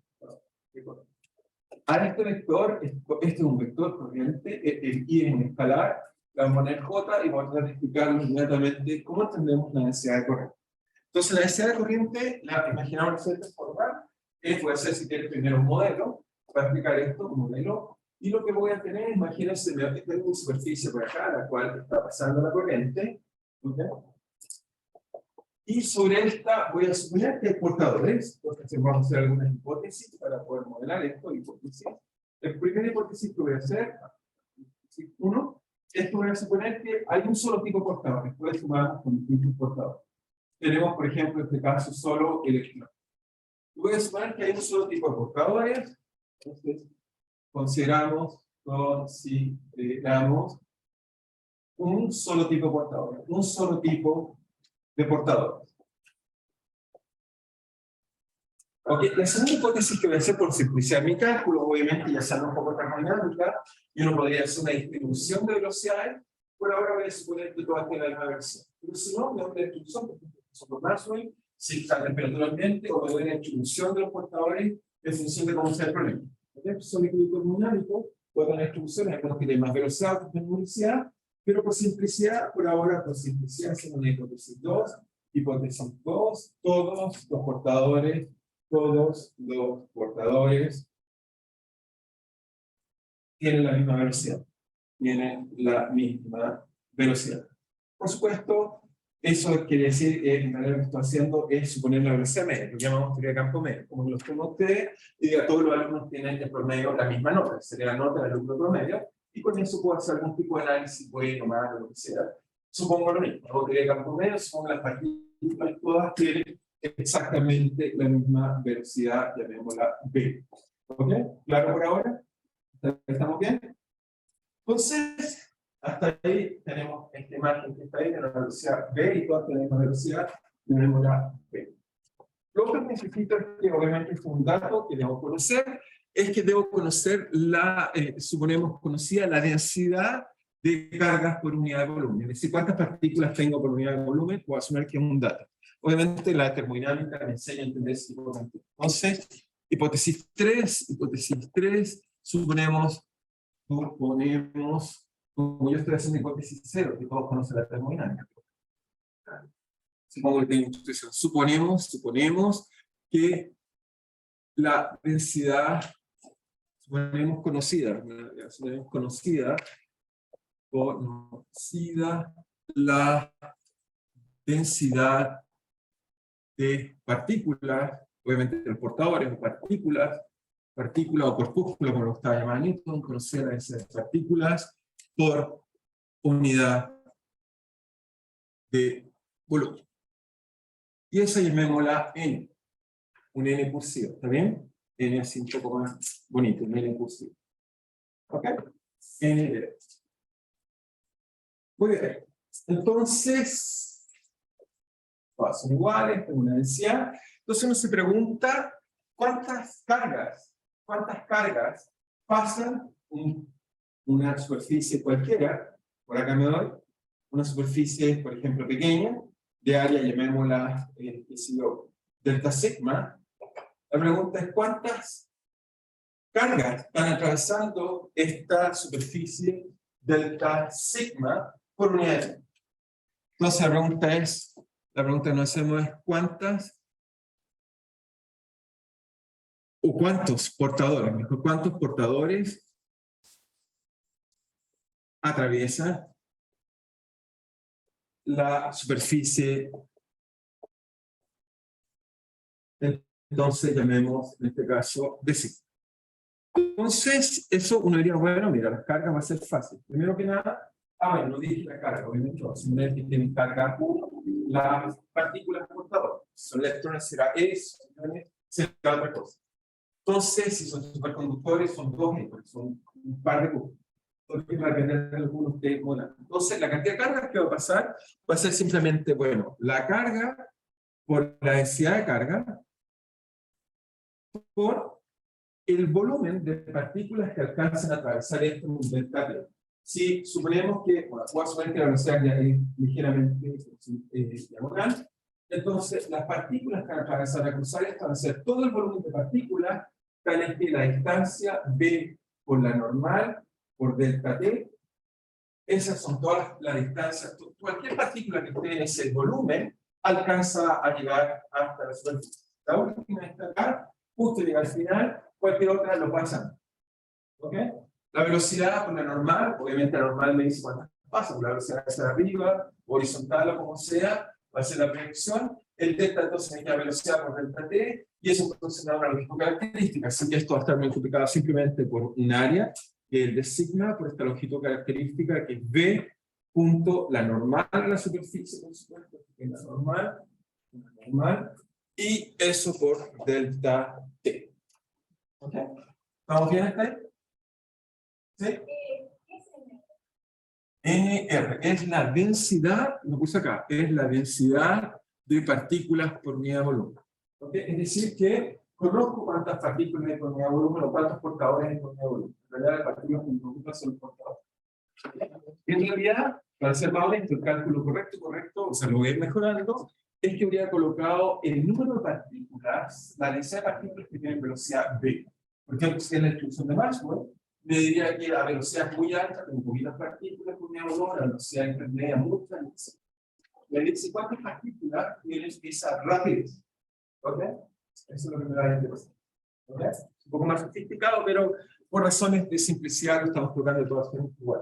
Ahora este vector, este es un vector corriente, el I es un escalar, la vamos a poner J y vamos a tratar de explicarlo inmediatamente cómo entendemos la densidad de corriente. Entonces la densidad de corriente, la imaginamos de cierta forma, puede ser si quieres primero un modelo, para explicar esto, un modelo, y lo que voy a tener, imagínense, me tengo una superficie por acá, a la cual está pasando la corriente, ¿okay? Y sobre esta voy a suponer que hay portadores, entonces vamos a hacer algunas hipótesis para poder modelar esto, hipótesis. La primera hipótesis que voy a hacer, hipótesis 1, es que voy a suponer que hay un solo tipo de portador, después sumamos con distintos portadores. Tenemos, por ejemplo, en este caso, solo electrones. Voy a suponer que hay un solo tipo de portadores, entonces consideramos un solo tipo de portadores, un solo tipo de portadores. Ok, la segunda hipótesis que voy a hacer por simplicidad mi cálculo, obviamente ya sabe un poco de termodinámica, y uno podría hacer una distribución de velocidades, por ahora voy a suponer que todas tienen la misma velocidad. Pero si no, me doy una distribución, por ejemplo, por Maxwell, si está temperatura ambiente, o me doy una distribución de los portadores en función de cómo sea el problema. ¿Okay? Son equilibrios termodinámicos, puedo tener distribuciones, algunos que tienen más velocidad, otros tienen velocidad, pero por simplicidad, por ahora, por simplicidad, hacemos una hipótesis 2, hipótesis 2, todos los portadores tienen la misma velocidad. Tienen la misma velocidad. Por supuesto, eso quiere decir, en realidad lo que estoy haciendo es suponer la velocidad media, lo llamamos teoría de campo medio. Como lo tengo ustedes, y todos los alumnos tienen de promedio la misma nota, sería la nota del alumno promedio, y con eso puedo hacer algún tipo de análisis, bueno, más, lo que sea. Supongo lo mismo, hago teoría de campo medio, supongo que las partículas todas tienen exactamente la misma velocidad, llamémosla v. ¿Ok? ¿Claro por ahora? ¿Estamos bien? Entonces, hasta ahí tenemos esta imagen que está ahí de la velocidad v y todas tienen la misma velocidad, llamémosla v. Lo otro que necesito es que obviamente es un dato que debo conocer, es que debo conocer la, suponemos conocida, la densidad de cargas por unidad de volumen. Es decir, cuántas partículas tengo por unidad de volumen, puedo asumir que es un dato. Obviamente la termodinámica me enseña a entender ese tipo de cantidad. Entonces, hipótesis 3, suponemos, como yo estoy haciendo hipótesis 0, que todos conocen la termodinámica. Supongo que tengo intuición. Suponemos que la densidad, suponemos conocida la densidad de partículas, obviamente los portadores o partículas o corpúsculos, como lo estaba llamando Newton, conocer la densidad de partículas por unidad de volumen. y esa llamémosla N, un N cursivo, ¿está bien? N así un poco más bonito, un N cursivo. ¿Ok? N. Muy bien. Entonces, todas son iguales, tengo una densidad. Entonces uno se pregunta, ¿cuántas cargas pasan una superficie cualquiera, por acá me doy, una superficie, por ejemplo, pequeña, de área, llamémosla, delta sigma? La pregunta es, ¿cuántas cargas están atravesando esta superficie delta sigma por unidad? Entonces la pregunta que nos hacemos es ¿cuántas o cuántos portadores, mejor, cuántos portadores atraviesan la superficie? Entonces llamemos en este caso de sigma. Entonces eso uno diría, bueno, mira, las cargas va a ser fácil. Primero que nada, bueno, no dije la carga, obviamente, si no tienen carga 1, las partículas portadoras, son electrones, será eso, será otra cosa. Entonces, si son superconductores, son dos, son un par de cubos. Entonces, va a depender de algunos de molar. Entonces, la cantidad de cargas que va a pasar va a ser simplemente, bueno, la carga por la densidad de carga por el volumen de partículas que alcanzan a atravesar esto en un delta T. Si suponemos que, bueno, voy a suponer que la velocidad ya es ligeramente diagonal, entonces las partículas que van a atravesar a cruzar esto van a ser todo el volumen de partículas, tal es que la distancia B por la normal, por delta T, esas son todas las distancias, cualquier partícula que esté en ese volumen alcanza a llegar hasta la superficie. La última está acá, justo llega al final, cualquier otra lo pasa. ¿Ok? La velocidad por la normal, obviamente la normal me dice cuántas pasa, por la velocidad hacia arriba, horizontal o como sea, va a ser la proyección. El delta entonces es la velocidad por delta T, y eso entonces da una longitud característica, así que esto va a estar multiplicado simplemente por un área, que es el de sigma, por esta longitud característica, que es B punto la normal de la superficie, por supuesto, que es la normal, y eso por delta T. ¿Ok? ¿Estamos bien hasta ahí? ¿Sí? NR es la densidad, lo puse acá, es la densidad de partículas por unidad de volumen. ¿Okay? Es decir, que conozco cuántas partículas hay por unidad de volumen o cuántos portadores hay por unidad de volumen. En realidad, las partículas que me preocupan son los portadores. En realidad, para hacer más honesto, el cálculo correcto, o sea, lo voy a ir mejorando, es que habría colocado el número de partículas, la densidad de partículas que tienen velocidad V. Por ejemplo, si es la instrucción de Maxwell, me diría que a velocidad muy alta, con poquitas partículas por unidad de volumen, a velocidad intermedia muchas. Le dice cuántas partículas tienen esa rapidez. ¿Ok? Eso es lo que me va a interesar. ¿Ok? Un poco más sofisticado, pero por razones de simplicidad lo estamos colocando de todas formas igual.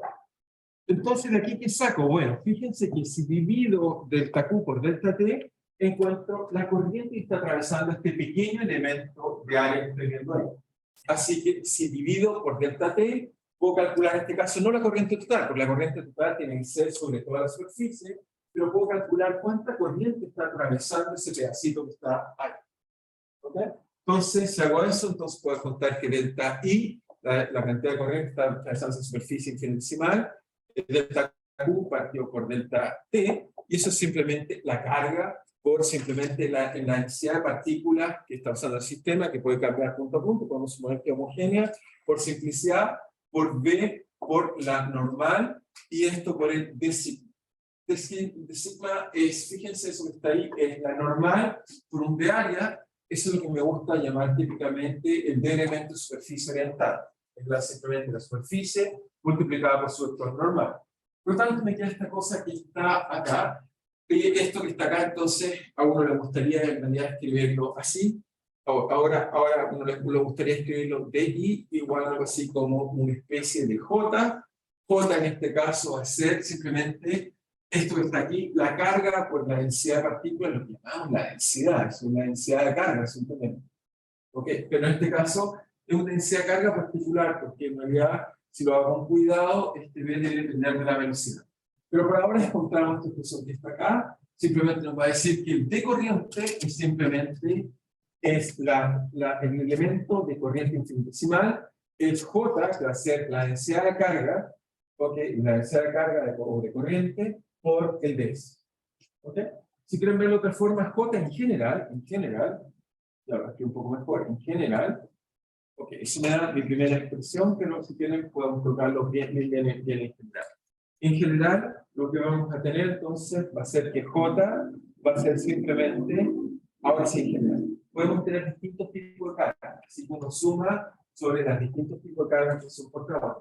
Entonces, ¿de aquí qué saco? Bueno, fíjense que si divido delta Q por delta T, encuentro la corriente que está atravesando este pequeño elemento de área que estoy viendo ahí. Así que si divido por delta T, puedo calcular en este caso no la corriente total, porque la corriente total tiene que ser sobre toda la superficie, pero puedo calcular cuánta corriente está atravesando ese pedacito que está ahí. ¿Ok? Entonces, si hago eso, entonces puedo contar que delta I, la cantidad de corriente que está atravesando esa superficie infinitesimal, delta Q partido por delta T, y eso es simplemente la carga por simplemente la densidad de partículas que está usando el sistema, que puede cambiar punto a punto, podemos suponer que es homogénea, por simplicidad, por V, por la normal, y esto por el D sigma. D sigma es, fíjense eso que está ahí, es la normal por un D área, eso es lo que me gusta llamar típicamente el D elemento de superficie oriental. Es simplemente la superficie multiplicada por su vector normal. Por lo tanto, me queda esta cosa que está acá. Y esto que está acá, entonces, a uno le gustaría en realidad escribirlo así. Ahora a uno le gustaría escribirlo DI igual algo así como una especie de J. J en este caso va a ser simplemente esto que está aquí, la carga por la densidad de partículas, lo que llamamos la densidad, es una densidad de carga simplemente. ¿Okay? Pero en este caso es una densidad de carga particular, porque en realidad, si lo hago con cuidado, este B debe depender de la velocidad. Pero por ahora encontramos esta expresión que está acá, simplemente nos va a decir que el de corriente es simplemente el elemento de corriente infinitesimal, es J, que va a ser la densidad de carga, la densidad de carga o de corriente, por el DS. Si quieren verlo de otra forma, J en general, ya aquí un poco mejor, en general, eso me da mi primera expresión, pero si quieren podemos colocarlo bien en general. En general, lo que vamos a tener entonces va a ser que J va a ser simplemente, ahora sí en general, podemos tener distintos tipos de cargas, así que uno suma sobre los distintos tipos de cargas que son portadas.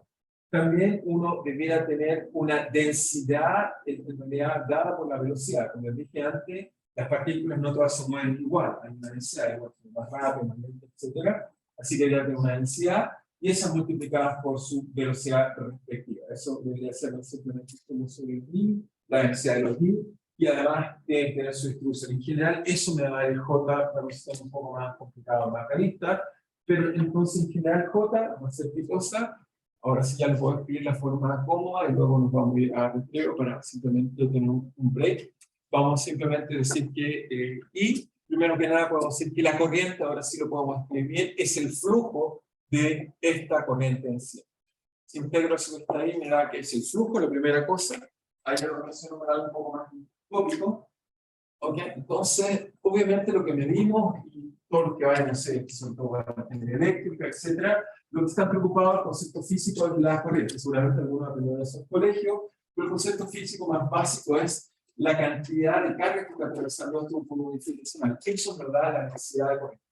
También uno debiera tener una densidad en realidad dada por la velocidad. Como les dije antes, las partículas no todas se mueven igual, hay una densidad igual, más rápido, más lento, etc. Así que debería tener una densidad y esa multiplicada por su velocidad respectiva. Eso debería ser simplemente como sobre el ring, la densidad de los ring, y además debe tener su distribución. En general, eso me va a dar el J para un sistema un poco más complicado, más realista, pero entonces en general J va a ser cosa. Ahora sí ya lo puedo escribir de la forma cómoda y luego nos vamos a ir a recreo para simplemente tener un break. Vamos simplemente a decir que I, primero que nada podemos decir que la corriente, ahora sí lo podemos escribir bien, es el flujo de esta corriente en sí. Si integro eso que está ahí, me da que es el flujo, la primera cosa. Ahí lo relaciono para algo un poco más tópico. Entonces, obviamente lo que medimos y todo lo que vayan a hacer, sobre todo para la ingeniería eléctrica, etcétera, lo que están preocupados el concepto físico de la corriente. Seguramente algunos aprendieron en esos colegios, pero el concepto físico más básico es la cantidad de carga que está atravesando esto un flujo infinitesimal. Eso es verdad la necesidad de corriente.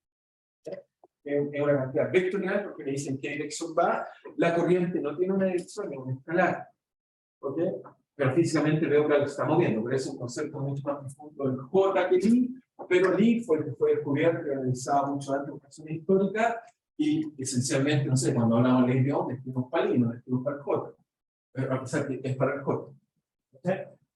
Es una cantidad vectorial porque me dicen qué dirección va. La corriente no tiene una dirección, es un escalar. Pero físicamente veo que lo está moviendo, pero es un concepto mucho más profundo del J que Lie, pero Lie fue el que fue descubierto y analizado mucho antes en ocasiones históricas, y esencialmente, no sé, cuando hablamos de ley de Ohm, escribimos para Lie, no escribimos para el J, a pesar que es para el J.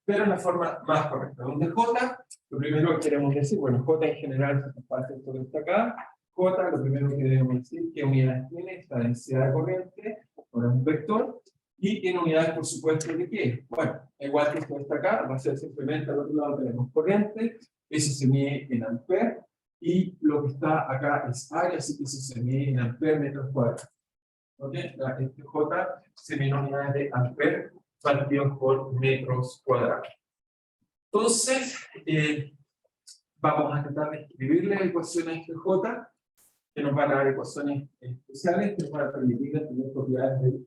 Pero en la forma más correcta. Donde J, lo primero que queremos decir, bueno, J en general se comparte esto que está acá. J, lo primero que debemos decir, ¿qué unidades tiene esta densidad de corriente? Ahora es un vector. Y tiene unidades, por supuesto, ¿de qué? Bueno, igual que esto está acá, va a ser simplemente al otro lado tenemos corriente, eso se mide en amperes, y lo que está acá es área, así que eso se mide en amperes metros cuadrados. Este J se mide en unidades de amperes partido por metros cuadrados. Entonces, vamos a tratar de escribirle ecuaciones de J, que nos van a dar ecuaciones especiales, que nos van a permitir tener propiedades de.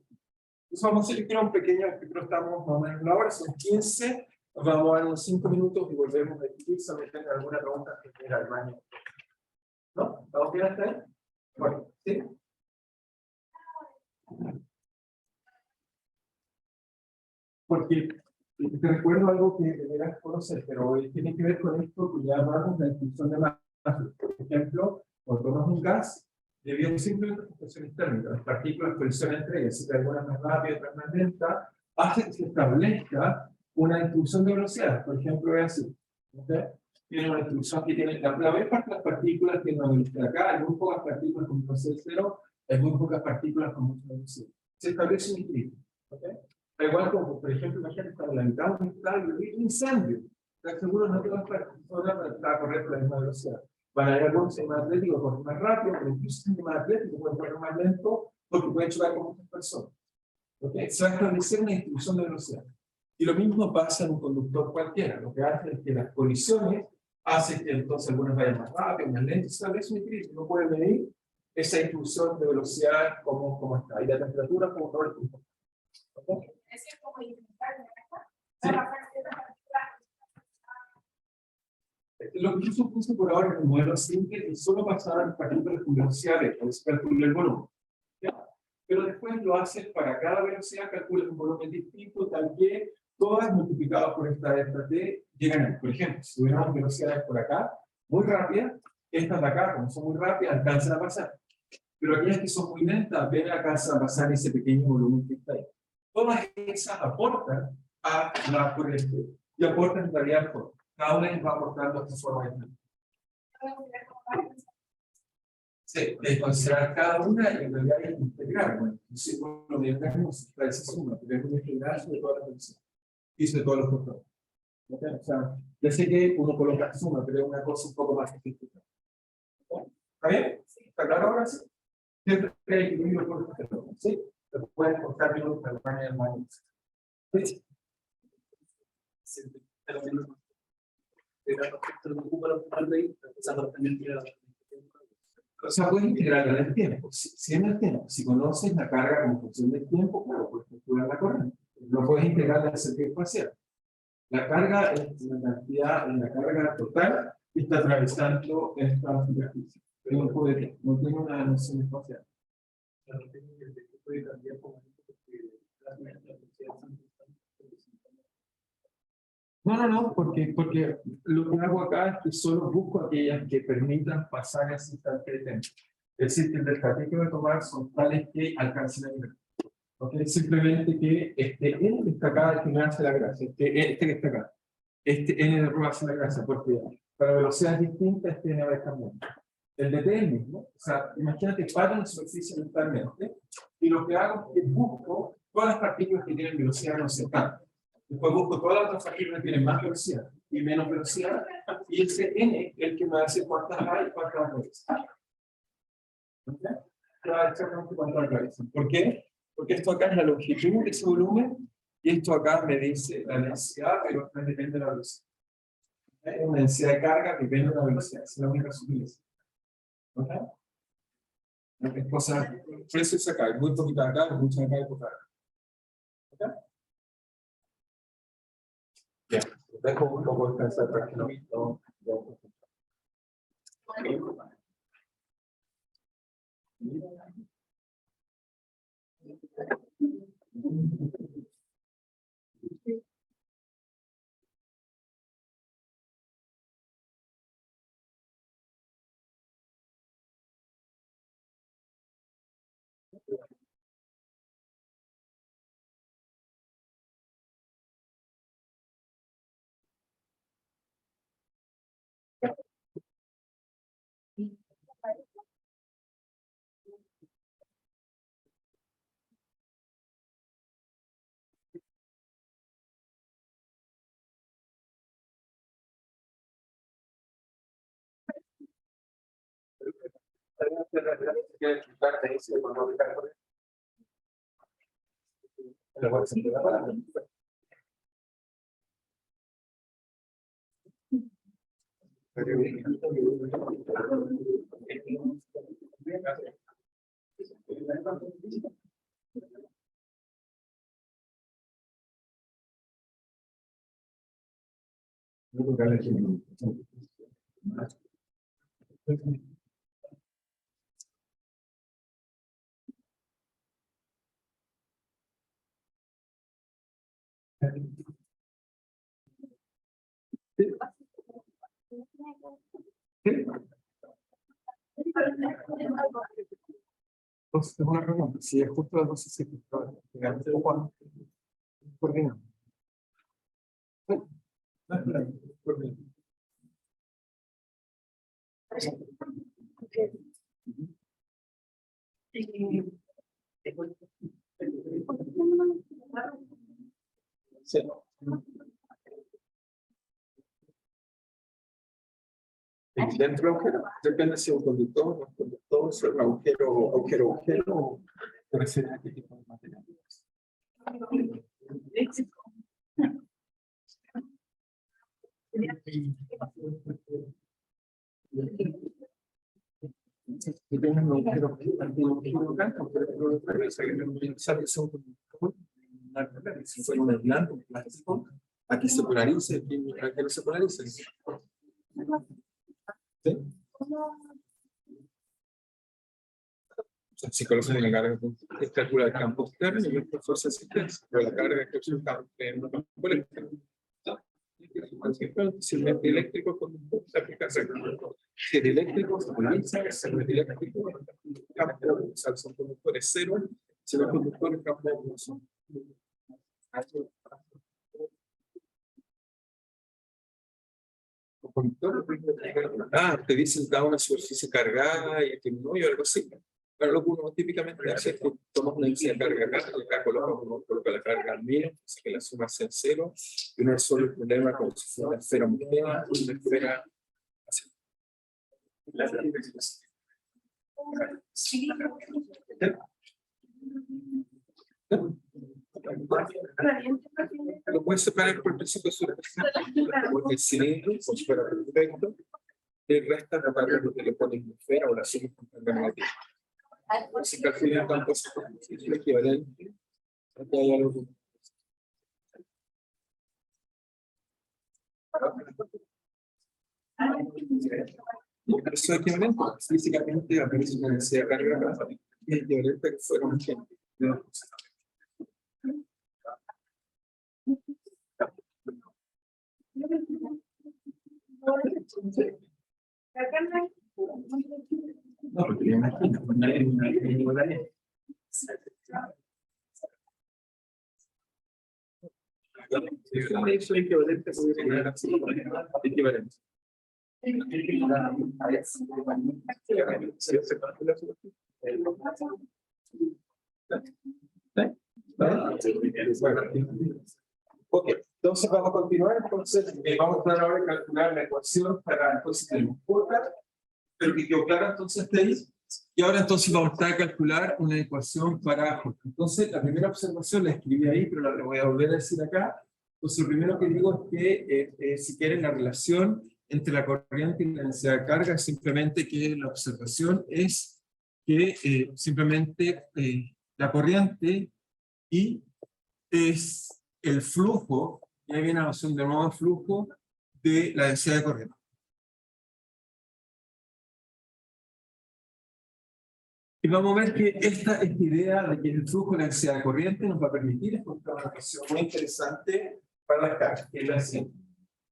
Entonces vamos a hacer un pequeño, pero estamos más o menos en la hora, son 15, nos vamos a dar unos 5 minutos y volvemos a escribir, si tengan alguna pregunta que quiera al baño. ¿No? ¿Estamos bien hasta ahí? Bueno, ¿sí? Porque te recuerdo algo que deberás conocer, pero tiene que ver con esto que llamamos la distribución de masa. Por ejemplo, cuando tomas un gas, debido a simplemente funciones térmicas, las partículas colisionan entre ellas, si algunas más rápidas, otras más lentas, hace que se establezca una distribución de velocidad. Por ejemplo, es así. Tiene una distribución que tiene, la mayor parte de las partículas tienen una velocidad acá, hay muy pocas partículas con velocidad cero, hay muy pocas partículas con mucha velocidad. Se establece un equilibrio. Igual como, por ejemplo, imagínate cuando la mitad de un incendio, estás seguro no te vas a correr por la misma velocidad. Van a haber algunos que son más atléticos, corren más rápido, pero incluso gente más atlético pueden correr más lento porque pueden chocar con muchas personas. Se va a establecer una distribución de velocidad. Y lo mismo pasa en un conductor cualquiera. Lo que hace es que las colisiones hacen que entonces algunas vayan más rápido, más lento, se establece un equilibrio. Uno puede medir esa distribución de velocidad como está, y la temperatura como todo el tiempo. Es como intentar trabajar Lo que yo supuse por ahora en el modelo simple es solo pasar en partículas con velocidades, para calcular el volumen. Pero después lo hacen para cada velocidad, calcula un volumen distinto, tal que todas multiplicadas por esta T llegan a. Por ejemplo, si tuviéramos velocidades por acá, muy rápidas, estas de acá, como son muy rápidas, alcanzan a pasar. Pero aquellas que son muy lentas, apenas alcanzan a pasar ese pequeño volumen que está ahí. Todas esas aportan a la corriente y aportan en realidad al corte. Cada una les va aportando esta forma de de considerar cada una y en realidad hay que integrar. Bueno, el círculo de engaños es una, pero es una integral sobre todas las velocidades y sobre todos los controles. ¿Ok? O sea, yo sé que uno coloca suma, pero es una cosa un poco más sofisticada. ¿Ok? ¿Está bien? ¿Está claro ahora sí? Siempre que hay equilibrio por el centro, ¿sí? Pero puedes cortar bien los tamaños del maíz. ¿Sí? O sea, puedes integrarla en el tiempo. Si en el tiempo, si conoces la carga como función del tiempo, claro, puedes calcular la corriente. No puedes integrarla en el sentido espacial. La carga es una cantidad en la carga total que está atravesando esta superficie. Pero no tiene una noción espacial. No, porque lo que hago acá es que solo busco aquellas que permitan pasar ese instante de tiempo. Es decir, que el delta T que voy a tomar son tales que alcancen a nivel. ¿Ok? Simplemente que este N que está acá es que me hace la gracia, este que está acá. Este N de rho hace la gracia, porque para velocidades distintas este N va a ir cambiando. El de T es el mismo. O sea, imagínate, paro en la superficie mentalmente y lo que hago es que busco todas las partículas que tienen velocidad no sé tanto. Después busco todas las otras partículas que tienen más velocidad y menos velocidad, y ese N es el que me va a decir cuántas hay y cuántas hay. ¿Ok? Exactamente cuántas hay. ¿Por qué? Porque esto acá es la longitud de ese volumen y esto acá me dice la densidad, pero depende de la velocidad. Es una densidad de carga que depende de la velocidad, es la única sutileza. ¿Ok? Es cosa, por eso es acá, hay muy poquita acá, hay mucha acá y poca acá. ¿Ok? Bien, dejo un poco descansar para que no. Entonces, es una reunión. Si es justo las 12, sí, coordinamos. Sí, no es problema, coordinamos. Sí. Dentro del agujero, depende si es un conductor, no es conductor, si es un agujero, o puede ser qué tipo de material. Si tienes un agujero blanco, si fuera un aislante, un plástico, aquí se polariza, aquí no se polariza. ¿Sí? Si conocen la carga, calcula el campo externo y la fuerza existencia, pero la carga que se está en un campo eléctrico. Si el medio eléctrico se aplica si el eléctrico se polariza, si el medio eléctrico son conductores cero, si los conductores campo no son. Te dicen da una superficie cargada y que no, y algo así. Pero lo que uno típicamente hace es que tomas una densidad de carga acá, y acá coloca la carga al menos, así que la suma sea cero, y uno resuelve el problema como si fuera una esfera homogénea, una esfera así. Lo puedes separar por el principio de superficie, porque el cilindro, como si fuera perfecto, te resta la carga que le pones en esfera o la sumas con carga negativa. Si calculan tantos equivalente, aquí hay algo. Eso equivalente, físicamente aparece una densidad de carga acá, y el equivalente que fuera un ejemplo. No, porque me imagino, nadie. Eso equivalente puede poner así, equivalente. Ok, entonces vamos a continuar. Entonces, vamos a tratar ahora de calcular la ecuación para entonces tenemos J, pero que quedó clara entonces hasta ahí. Y ahora entonces vamos a tratar de calcular una ecuación para J. Entonces, la primera observación la escribí ahí, pero la voy a volver a decir acá. Entonces, lo primero que digo es que si quieren la relación entre la corriente y la densidad de carga, es simplemente que la observación es que simplemente la corriente y es el flujo, y ahí viene la noción de nuevo flujo de la densidad de corriente. Y vamos a ver que esta idea de que el flujo de la densidad de corriente nos va a permitir encontrar una ecuación muy interesante para las cargas, que es la siguiente.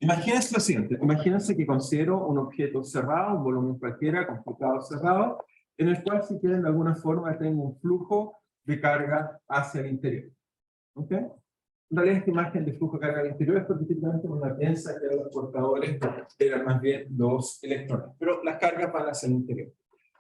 Imagínense lo siguiente, imagínense que considero un objeto cerrado, un volumen cualquiera, complicado cerrado, en el cual si quieren de alguna forma tengo un flujo de carga hacia el interior. ¿Ok? En realidad esta imagen de flujo de carga al interior es porque típicamente uno piensa que los portadores eran más bien los electrones, pero las cargas van hacia el interior.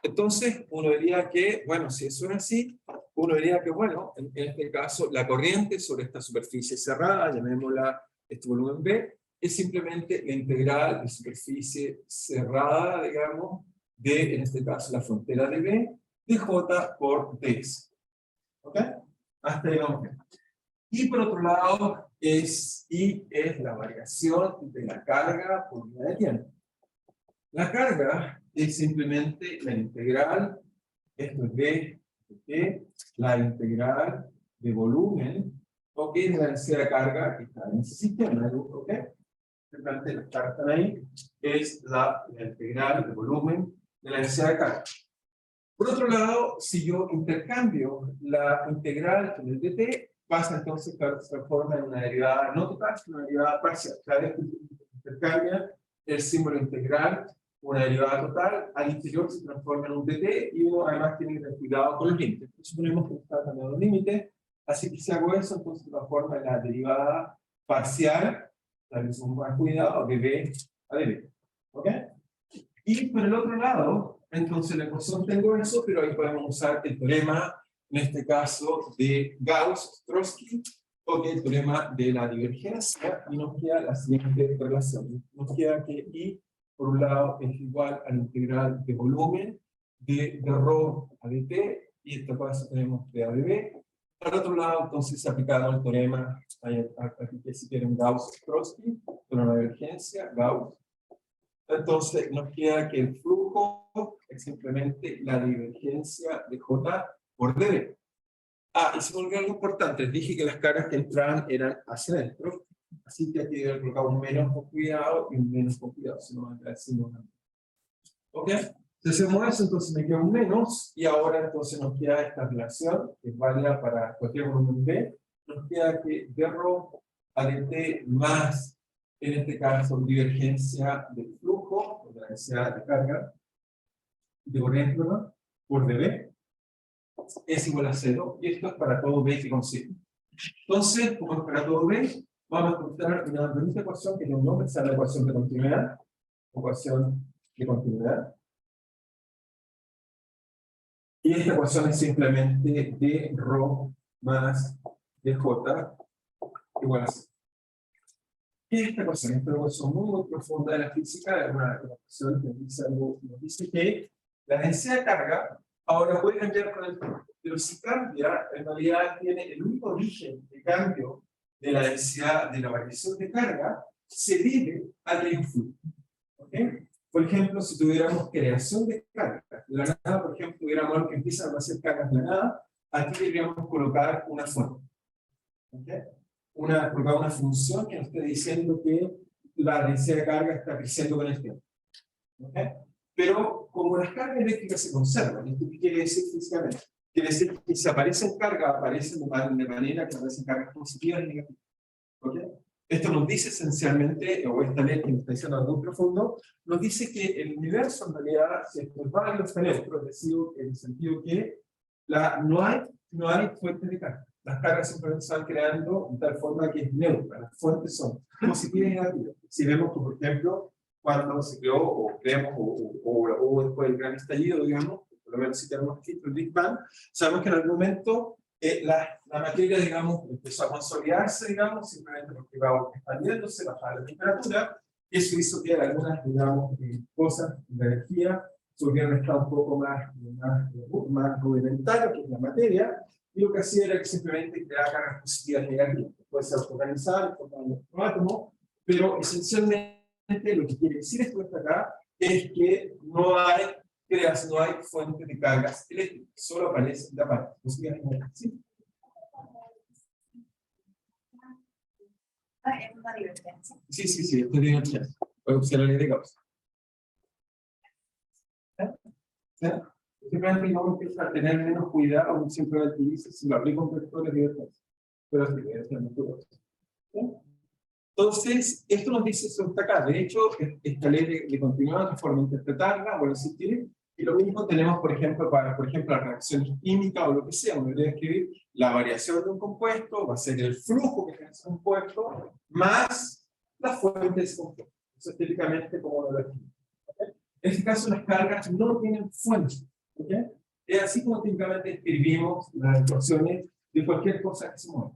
Entonces uno diría que, bueno, si eso es así, uno diría que, bueno, en este caso la corriente sobre esta superficie cerrada, llamémosla este volumen B, es simplemente la integral de superficie cerrada, digamos, de, en este caso, la frontera de B, de J por ds. ¿Ok? Hasta ahí vamos bien. Y por otro lado, I es la variación de la carga por unidad de tiempo. La carga es simplemente la integral, esto es B de T, la integral de volumen, ¿ok? De la densidad de carga que está en ese sistema, ¿ok? Simplemente las cargas están ahí, es la integral de volumen de la densidad de carga. Por otro lado, si yo intercambio la integral con el dt, pasa entonces que se transforma en una derivada no total, sino una derivada parcial. Cada vez que intercambia el símbolo integral, una derivada total, al interior se transforma en un dt y uno además tiene que tener cuidado con los límites. Suponemos que está cambiando los límites, así que si hago eso, entonces se transforma en la derivada parcial, la que son más cuidado, de b a db. ¿Ok? Y por el otro lado, entonces en la ecuación tengo eso, pero ahí podemos usar el teorema, en este caso, de Gauss-Trotsky, o el teorema de la divergencia, y nos queda la siguiente relación. Nos queda que I, por un lado, es igual a la integral de volumen de ρ a dt, y en este caso tenemos d a db. Por otro lado, entonces, aplicado el teorema, aquí que si quieren Gauss-Trotsky, con la divergencia, Gauss. Entonces nos queda que el flujo es simplemente la divergencia de J por dB. Ah, y se me olvidó algo importante, les dije que las cargas que entraban eran hacia adentro, así que aquí debe haber colocado un menos con cuidado y un menos con cuidado, si no va a entrar sin una. ¿Ok? Si hacemos eso, entonces me queda un menos, y ahora entonces nos queda esta relación, que es válida para cualquier volumen B, nos queda que dρ a dt más, en este caso, divergencia del flujo, o de la densidad de carga, de corriente, ¿no? Por dB, es igual a 0, y esto es para todo B que consigue. Entonces, como es para todo B, vamos a encontrar una bonita ecuación que tiene un nombre, esa es la ecuación de continuidad. Ecuación de continuidad. Y esta ecuación es simplemente d rho más dj igual a 0. ¿Qué es esta ecuación? Esta ecuación muy profunda de la física, es una ecuación que nos dice que la densidad de carga ahora puede cambiar con el tiempo, pero si cambia, en realidad tiene el único origen de cambio de la densidad de la variación de carga, se debe a que hay un flujo. ¿Okay? Por ejemplo, si tuviéramos creación de carga, de la nada, por ejemplo, tuviéramos algo que empieza a hacer cargas de la nada, aquí deberíamos colocar una fuente. ¿Okay? Colocar una función que nos esté diciendo que la densidad de carga está creciendo con el tiempo. ¿Okay? Pero como las cargas eléctricas se conservan, ¿esto qué quiere decir físicamente? Quiere decir que si aparecen cargas, aparecen de manera que aparecen cargas positivas y negativas. ¿Okay? Esto nos dice esencialmente, o esta ley que nos está diciendo algo muy profundo, nos dice que el universo en realidad se observa en los neutros, es decir, en el sentido que no hay fuentes de carga. Las cargas simplemente se van creando de tal forma que es neutra. Las fuentes son positivas y negativas. Si vemos que, por ejemplo, cuando se creó, o creemos, o después del gran estallido, digamos, por lo menos si tenemos aquí el Big Bang, sabemos que en algún momento la materia, digamos, empezó a consolidarse, digamos, simplemente porque iba expandiéndose, bajaba la temperatura, y eso hizo que algunas, digamos, cosas, la energía, subieron a un estado un poco más rudimentario, que es la materia, y lo que hacía era que simplemente creaba cargas positivas y negativas. Puede ser autoorganizada, formando un átomo, pero esencialmente lo que quiere decir esto que está acá es que no hay fuentes de cargas eléctricas, solo aparecen de aparte. ¿Sí? Es una divergencia. Sí, esto es divergencia. Puede usar la ley de Gauss. Simplemente no empieza a tener menos cuidado, simplemente dice si lo aplico con vectores de divergencia. Pero sí, debe ser muy curioso. Entonces, esto nos dice eso está acá. De hecho, esta ley de continuidad, forma de interpretarla, bueno, si tiene. Y lo mismo tenemos, por ejemplo, para las reacciones químicas o lo que sea. Uno debería escribir la variación de un compuesto, va a ser el flujo que tiene ese compuesto, más la fuente de ese compuesto. Eso es típicamente como lo escribimos. ¿Okay? En este caso, las cargas no tienen fuente. ¿Okay? Es así como típicamente escribimos las ecuaciones de cualquier cosa que se mueva.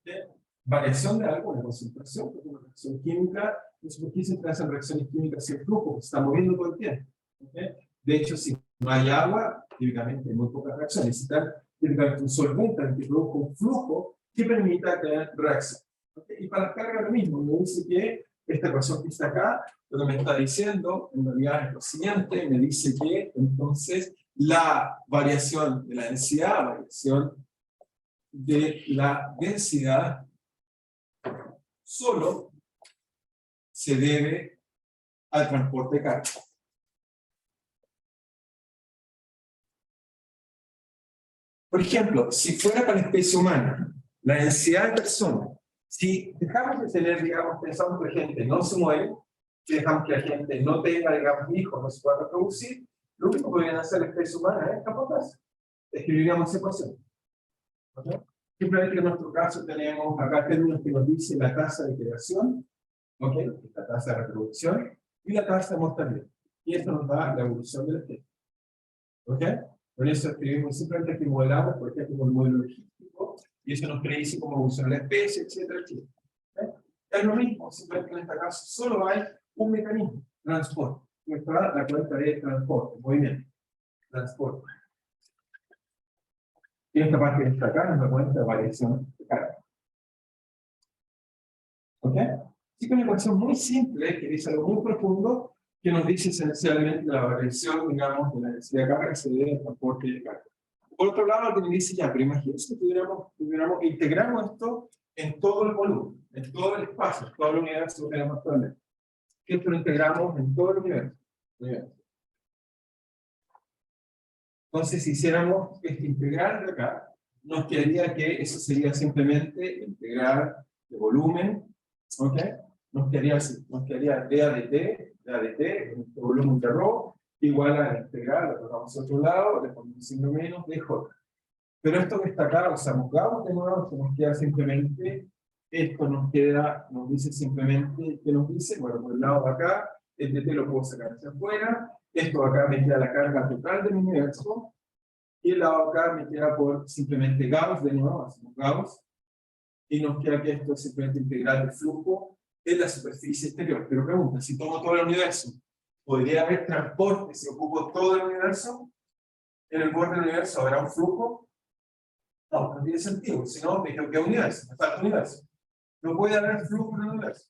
¿Okay? Variación de algo, una concentración, porque una reacción química, no sé por qué siempre hacen reacciones químicas sin flujo, se está moviendo todo el tiempo. ¿Okay? De hecho, si no hay agua, típicamente hay muy pocas reacciones. Necesitan típicamente un solvente que produzca un flujo que permita tener reacción. ¿Okay? Y para las cargas lo mismo, me dice que esta ecuación que está acá, lo que me está diciendo, en realidad es lo siguiente, me dice que entonces la variación de la densidad, solo se debe al transporte de carga. Por ejemplo, si fuera para la especie humana, la densidad de personas, si dejamos de tener, digamos, pensamos que la gente no se mueve, si dejamos que la gente no tenga, digamos, hijos, no se pueda reproducir, lo único que podrían hacer la especie humana es escaparse. Escribiríamos esa ecuación. ¿Okay? Simplemente en nuestro caso tenemos acá términos que nos dicen la tasa de creación, ¿okay? La tasa de reproducción y la tasa de mortalidad. Y esto nos da la evolución de la especie. ¿Ok? Por eso escribimos simplemente que modelamos, por ejemplo, el modelo logístico, y eso nos predice cómo evoluciona la especie, etcétera, etcétera. ¿Okay? Es lo mismo, simplemente en este caso solo hay un mecanismo, transporte. Nuestra la cuenta de transporte, movimiento, transporte. Y esta parte de esta acá es la cuenta de variación de carga. ¿Ok? Así que una ecuación muy simple, que dice algo muy profundo, que nos dice esencialmente la variación, digamos, de la densidad de carga que se debe al transporte de carga. Por otro lado, que me dice ya, pero imagínense que integramos esto en todo el volumen, en todo el espacio, en todo el universo que tenemos actualmente. Que esto lo integramos en todo el universo. Entonces, si hiciéramos este integral de acá, nos quedaría que eso sería simplemente integral de volumen, ¿ok? Nos quedaría así, nos quedaría d a t, este volumen de ρ, igual a la integral, lo tocamos a otro lado, le ponemos signo menos de j. Pero esto que está acá, o sea, buscamos de nuevo, esto nos queda simplemente, esto nos dice simplemente, ¿qué nos dice? Bueno, por el lado de acá, el dt lo puedo sacar hacia afuera, esto acá me queda la carga total del universo, Y el lado acá me queda por simplemente Gauss, de nuevo, hacemos Gauss. Y nos queda que esto es simplemente integral del flujo en la superficie exterior. Pero pregunta, si tomo todo el universo, ¿podría haber transporte si ocupo todo el universo? ¿En el borde del universo habrá un flujo? No, no tiene sentido. Si no, me digo que es universo, me falta universo. No puede haber flujo en el universo.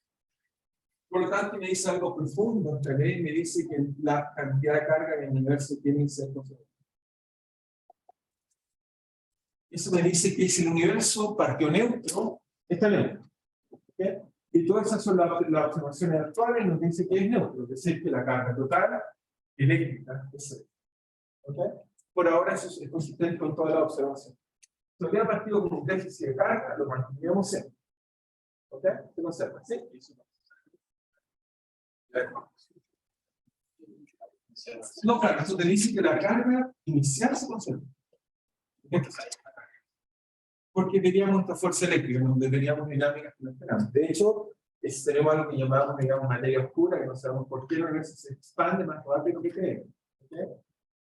Por lo tanto, me dice algo profundo. Esta ley me dice que la cantidad de carga en el universo tiene que ser conservada. Eso me dice que si el universo partió neutro, está neutro. ¿Okay? Y todas esas son las observaciones actuales, nos dice que es neutro, es decir, que la carga total eléctrica es cero. ¿Okay? Por ahora eso es consistente con toda la observación. Si hubiera partido con un déficit de carga, lo mantendríamos en. ¿Ok? Se conserva, ¿sí? No, claro, eso te dice que la carga inicial se conserva. Porque teníamos esta fuerza eléctrica, donde teníamos dinámicas que no esperamos. De hecho, tenemos algo que llamamos, digamos, materia oscura, que no sabemos por qué el universo se expande más rápido que creemos. ¿Okay?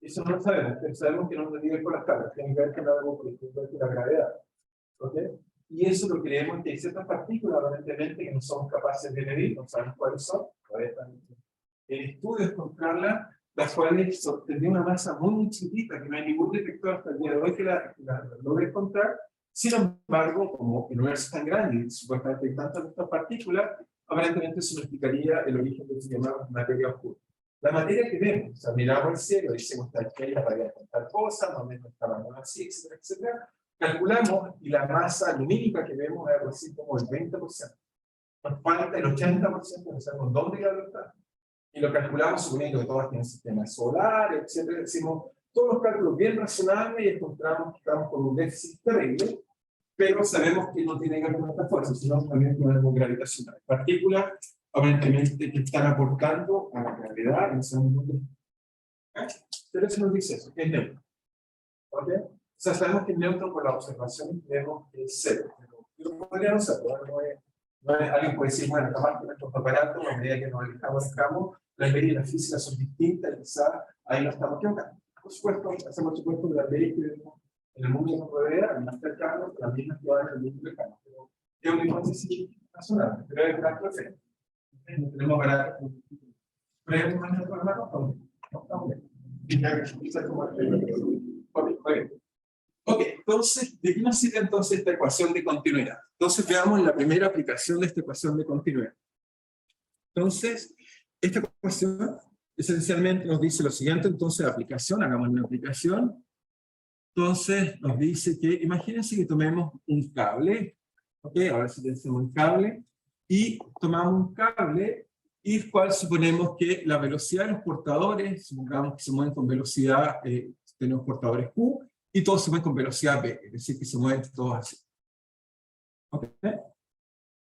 Eso no lo sabemos, pero sabemos que no nos tiene con las cargas, tiene que ver con algo, por ejemplo, con la gravedad. ¿Okay? Y eso lo creemos que hay ciertas partículas, aparentemente, que no somos capaces de medir, no sabemos cuáles son. El estudio es encontrarlas, las cuales tendrían una masa muy chiquita, que no hay ningún detector hasta el día de hoy que la logre encontrar. Sin embargo, como el universo es tan grande y supuestamente hay tantas de estas partículas, aparentemente eso nos explicaría el origen de lo que se llama materia oscura. La materia que vemos, o sea, miramos el cielo, decimos tal que ella para tal cosa, más o menos estaba así, etcétera, etcétera. Calculamos y la masa lumínica que vemos es algo así como el 20%. Nos falta el 80%, no sabemos dónde ya lo está. Y lo calculamos suponiendo que todos tienen sistema solar, etcétera. Decimos todos los cálculos bien razonables y encontramos que estamos con un déficit terrible, pero sabemos que no tiene que ver con esta fuerza, sino también con algo gravitacional. Partículas, aparentemente, que están aportando a la gravedad en ese momento. Pero eso nos dice eso, que es neutro. ¿Ok? O sea, sabemos que es neutro por la observación vemos que es cero. Pero podría no ser, no es, alguien puede decir, bueno, capaz que nuestros aparatos, a medida que nos alejamos, las leyes de la física son distintas, quizás ahí no estamos equivocando. Por supuesto, hacemos supuesto que las leyes que vemos en el mundo que nos rodea, más cercano, las mismas que van en el mundo lejano. Pero es una hipótesis razonable, pero es gran efecto. No tenemos aparatos. Pero es una hermano, no estamos bien. Ok, entonces, ¿de qué nos sirve entonces esta ecuación de continuidad? Entonces veamos la primera aplicación de esta ecuación de continuidad. Entonces, esta ecuación esencialmente nos dice lo siguiente, entonces aplicación, hagamos una aplicación. Entonces nos dice que, imagínense que tomemos un cable, ok, ahora sí tenemos un cable, y tomamos un cable, y el cual suponemos que la velocidad de los portadores, supongamos que se mueven con velocidad, tenemos portadores Q, y todos se mueven con velocidad V, es decir, que se mueven todos así. ¿Ok?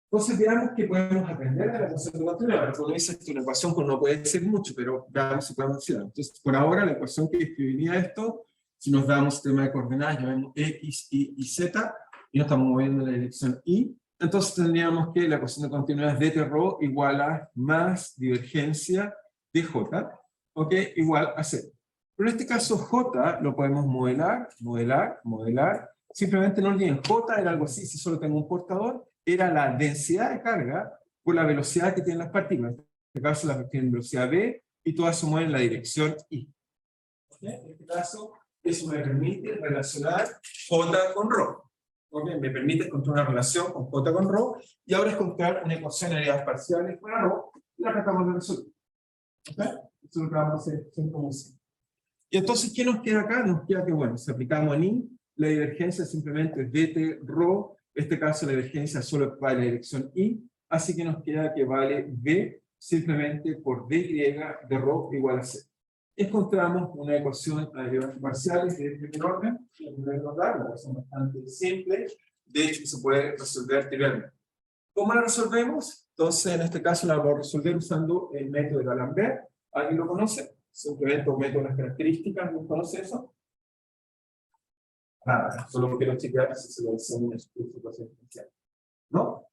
Entonces veamos que podemos aprender de la ecuación de continuidad. Como dice, esto es una ecuación que no puede ser mucho, pero veamos si podemos decirlo. Entonces, por ahora, la ecuación que escribiría esto, si nos damos un sistema de coordenadas, llamemos X, Y y Z, y nos estamos moviendo en la dirección Y, entonces tendríamos que la ecuación de continuidad es dt ρ igual a más divergencia de J, ¿ok? Igual a 0. Pero en este caso J lo podemos modelar, simplemente no olviden, J era algo así, si solo tengo un portador, era la densidad de carga por la velocidad que tienen las partículas. En este caso las tienen velocidad v, y todas se mueven en la dirección y. ¿Okay? En este caso, eso me permite relacionar J con ρ. ¿Okay? Me permite encontrar una relación con J con ρ, y ahora es encontrar una ecuación de unidades parciales para ρ, y la tratamos de resolver. ¿Okay? Eso es lo que vamos a hacer como siempre. Y entonces, ¿qué nos queda acá? Nos queda que, bueno, si aplicamos en I, la divergencia simplemente es dt ρ, en este caso la divergencia solo va en la dirección Y, así que nos queda que vale V simplemente por dy de ρ igual a 0. Encontramos una ecuación de derivadas parciales de primer orden, una ecuación bastante simple, de hecho se puede resolver trivialmente. ¿Cómo la resolvemos? Entonces, en este caso la vamos a resolver usando el método de D'Alembert. ¿Alguien lo conoce? Simplemente un método de las características, ¿no conoce eso? Nada, solo quiero chequear si se lo enseño en su curso especial. ¿No?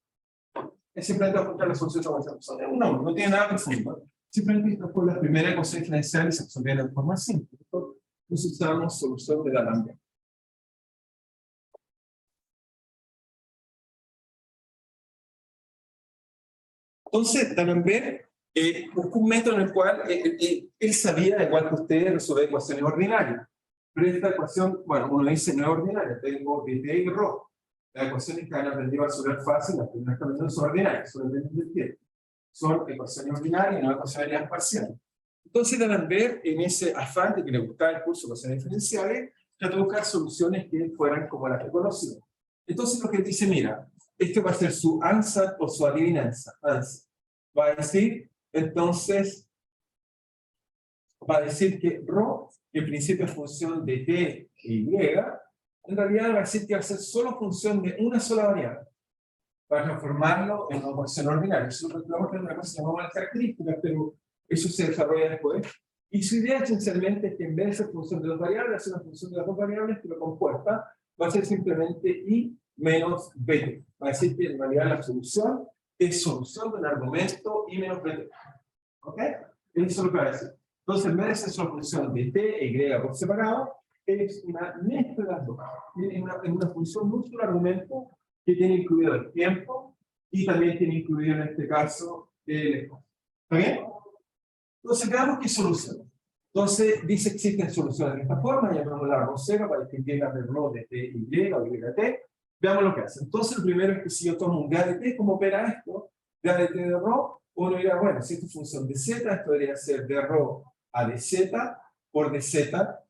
Es simplemente apuntar la solución de la ecuación. No, no tiene nada profundo. Simplemente esta fue la primera ecuación diferencial y se resolvieron de forma simple. Entonces usamos solución de D'Alembert. Entonces, D'Alembert buscó un método en el cual él sabía, igual que ustedes, resolver ecuaciones ordinarias. Pero esta ecuación, bueno, uno dice no es ordinaria, tengo dt y ρ. Las ecuaciones que han aprendido a resolver fácil, las primeras que aprendieron son ordinarias, son del tiempo. Son ecuaciones ordinarias y no ecuaciones parciales. Entonces, D'Alembert, en ese afán de que le gustaba el curso de ecuaciones diferenciales, trató de buscar soluciones que fueran como las que conocía. Entonces, lo que dice, mira, este va a ser su ansatz o su adivinanza. Ansatz. Va a decir, entonces, va a decir que ρ, que en principio es función de t e y, en realidad va a decir que va a ser solo función de una sola variable, para transformarlo en una ecuación ordinaria. Eso es una cosa que llamamos las características, pero eso se desarrolla después. Y su idea esencialmente es que en vez de ser función de dos variables, es una función de las dos variables que lo compuesta, va a ser simplemente i menos bt. Va a decir que en realidad la solución es solución de un argumento i menos bt. ¿Ok? Eso es lo que va a decir. Entonces, en vez de ser solo función de t e y por separado, es una mezcla de las dos. Es una función de un solo argumento que tiene incluido el tiempo y también tiene incluido en este caso el espacio. ¿Está bien? Entonces, veamos qué solución. Entonces, dice que existen soluciones de esta forma, llamémosla ρ0 para distinguir las de ρ de t y o y de t. Veamos lo que hace. Entonces, lo primero es que si yo tomo un d de t, ¿cómo opera esto? D de t de ρ, uno dirá, bueno, si esto es función de z, esto debería ser de ρ a de z por de z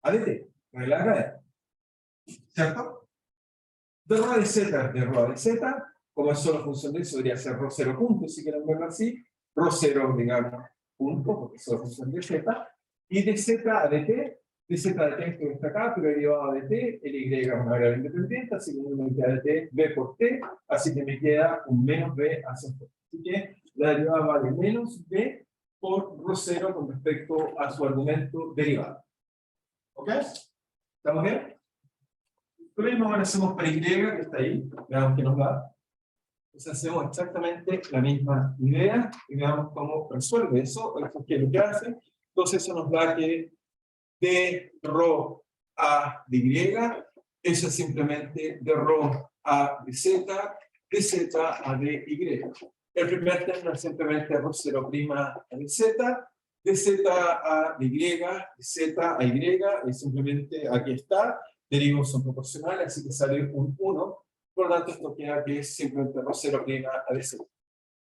a de t. Regla de cadena. ¿Cierto? De ρ a de z, de ρ a de z, como es solo función de eso, debería ser ρ0 punto, si quieren verlo así. ρ0, digamos, punto, porque es solo función de z. Y de z a de t, de z a de t, esto está acá, pero derivado de t, el y es una variable independiente, así que me queda de t, b por t, así que me queda un menos b hacia afuera. Así que la derivada vale menos b por ρ0 con respecto a su argumento derivado. ¿Ok? ¿Estamos bien? Lo mismo ahora hacemos para y, que está ahí, veamos qué nos da. Entonces hacemos exactamente la misma idea y veamos cómo resuelve eso, qué es lo que hace. Entonces eso nos da que de ρ a de y, eso es simplemente de ρ a de z a de y. El primer término es simplemente ρ0' a de z a de y, de z a y, es simplemente aquí está, derivos son proporcionales, así que sale un 1. Por lo tanto, esto queda que es simplemente ρ0' a de z.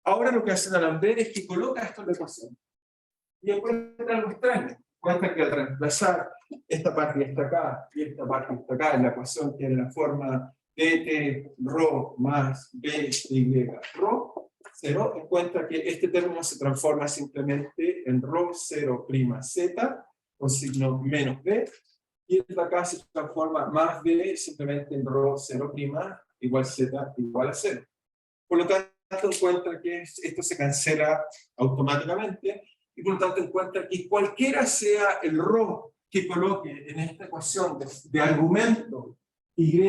Ahora lo que hace D'Alembert es que coloca esto en la ecuación. Y encuentra algo extraño. Cuenta que al reemplazar esta parte está acá y esta parte está acá en la ecuación que es la forma dt ρ más b y ρ, 0, encuentra que este término se transforma simplemente en ρ0' z con signo menos b, y esta acá se transforma más b simplemente en ρ0' igual z igual a 0. Por lo tanto, encuentra que esto se cancela automáticamente, y por lo tanto encuentra que cualquiera sea el ρ que coloque en esta ecuación de argumento y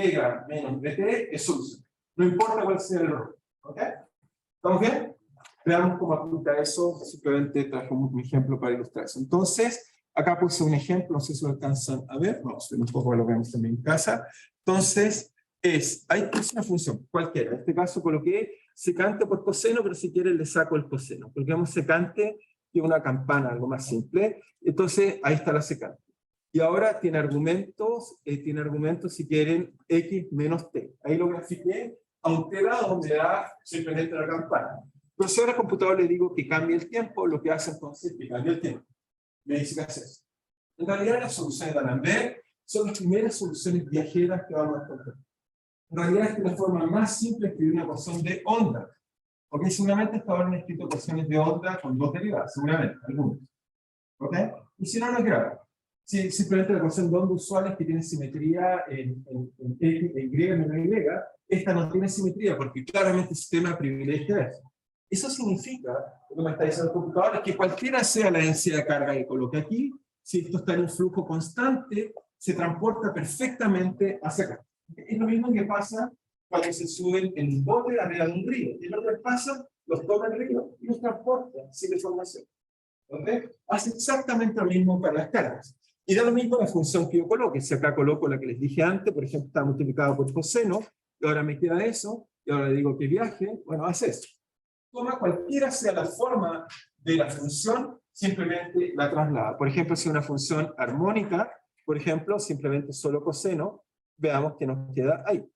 menos bt es solución. No importa cuál sea el ρ. ¿Ok? ¿Estamos bien? Veamos cómo aplica eso. Simplemente traje un ejemplo para ilustrar eso. Entonces, acá puse un ejemplo, no sé si lo alcanzan a ver. Vamos a ver un poco, lo vemos también en casa. Entonces, es una función cualquiera. En este caso coloqué secante por coseno, pero si quieren le saco el coseno. Coloquemos secante y una campana, algo más simple. Entonces, ahí está la secante. Y ahora tiene argumentos si quieren x menos t. Ahí lo grafiqué a un t lado me da simplemente la campana. Pero si ahora al computador le digo que cambie el tiempo, lo que hace entonces es que cambie el tiempo. Me dice que hace eso. En realidad las soluciones de D'Alembert son las primeras soluciones viajeras que vamos a encontrar. En realidad es la forma más simple de escribir una ecuación de onda. Porque seguramente hasta ahora han escrito ecuaciones de onda con dos derivadas, seguramente, algunos. ¿Ok? Y si no, no es grave. Sí, simplemente la ecuación de onda usual es que tiene simetría en x e y menos y. Esta no tiene simetría porque claramente el sistema privilegia eso. Eso significa, lo que me está diciendo el computador, es que cualquiera sea la densidad de carga que coloque aquí, si esto está en un flujo constante, se transporta perfectamente hacia acá. Es lo mismo que pasa cuando se suben en un bote arriba de un río. Y lo que pasa, los toma el río y los transporta sin deformación. ¿Okay? Hace exactamente lo mismo para las cargas. Y da lo mismo la función que yo coloque. Si acá coloco la que les dije antes, por ejemplo, está multiplicado por coseno, y ahora me queda eso, y ahora le digo que viaje, bueno, hace eso. Toma cualquiera sea la forma de la función, simplemente la traslada. Por ejemplo, si una función armónica, por ejemplo, simplemente solo coseno, veamos que nos queda ahí.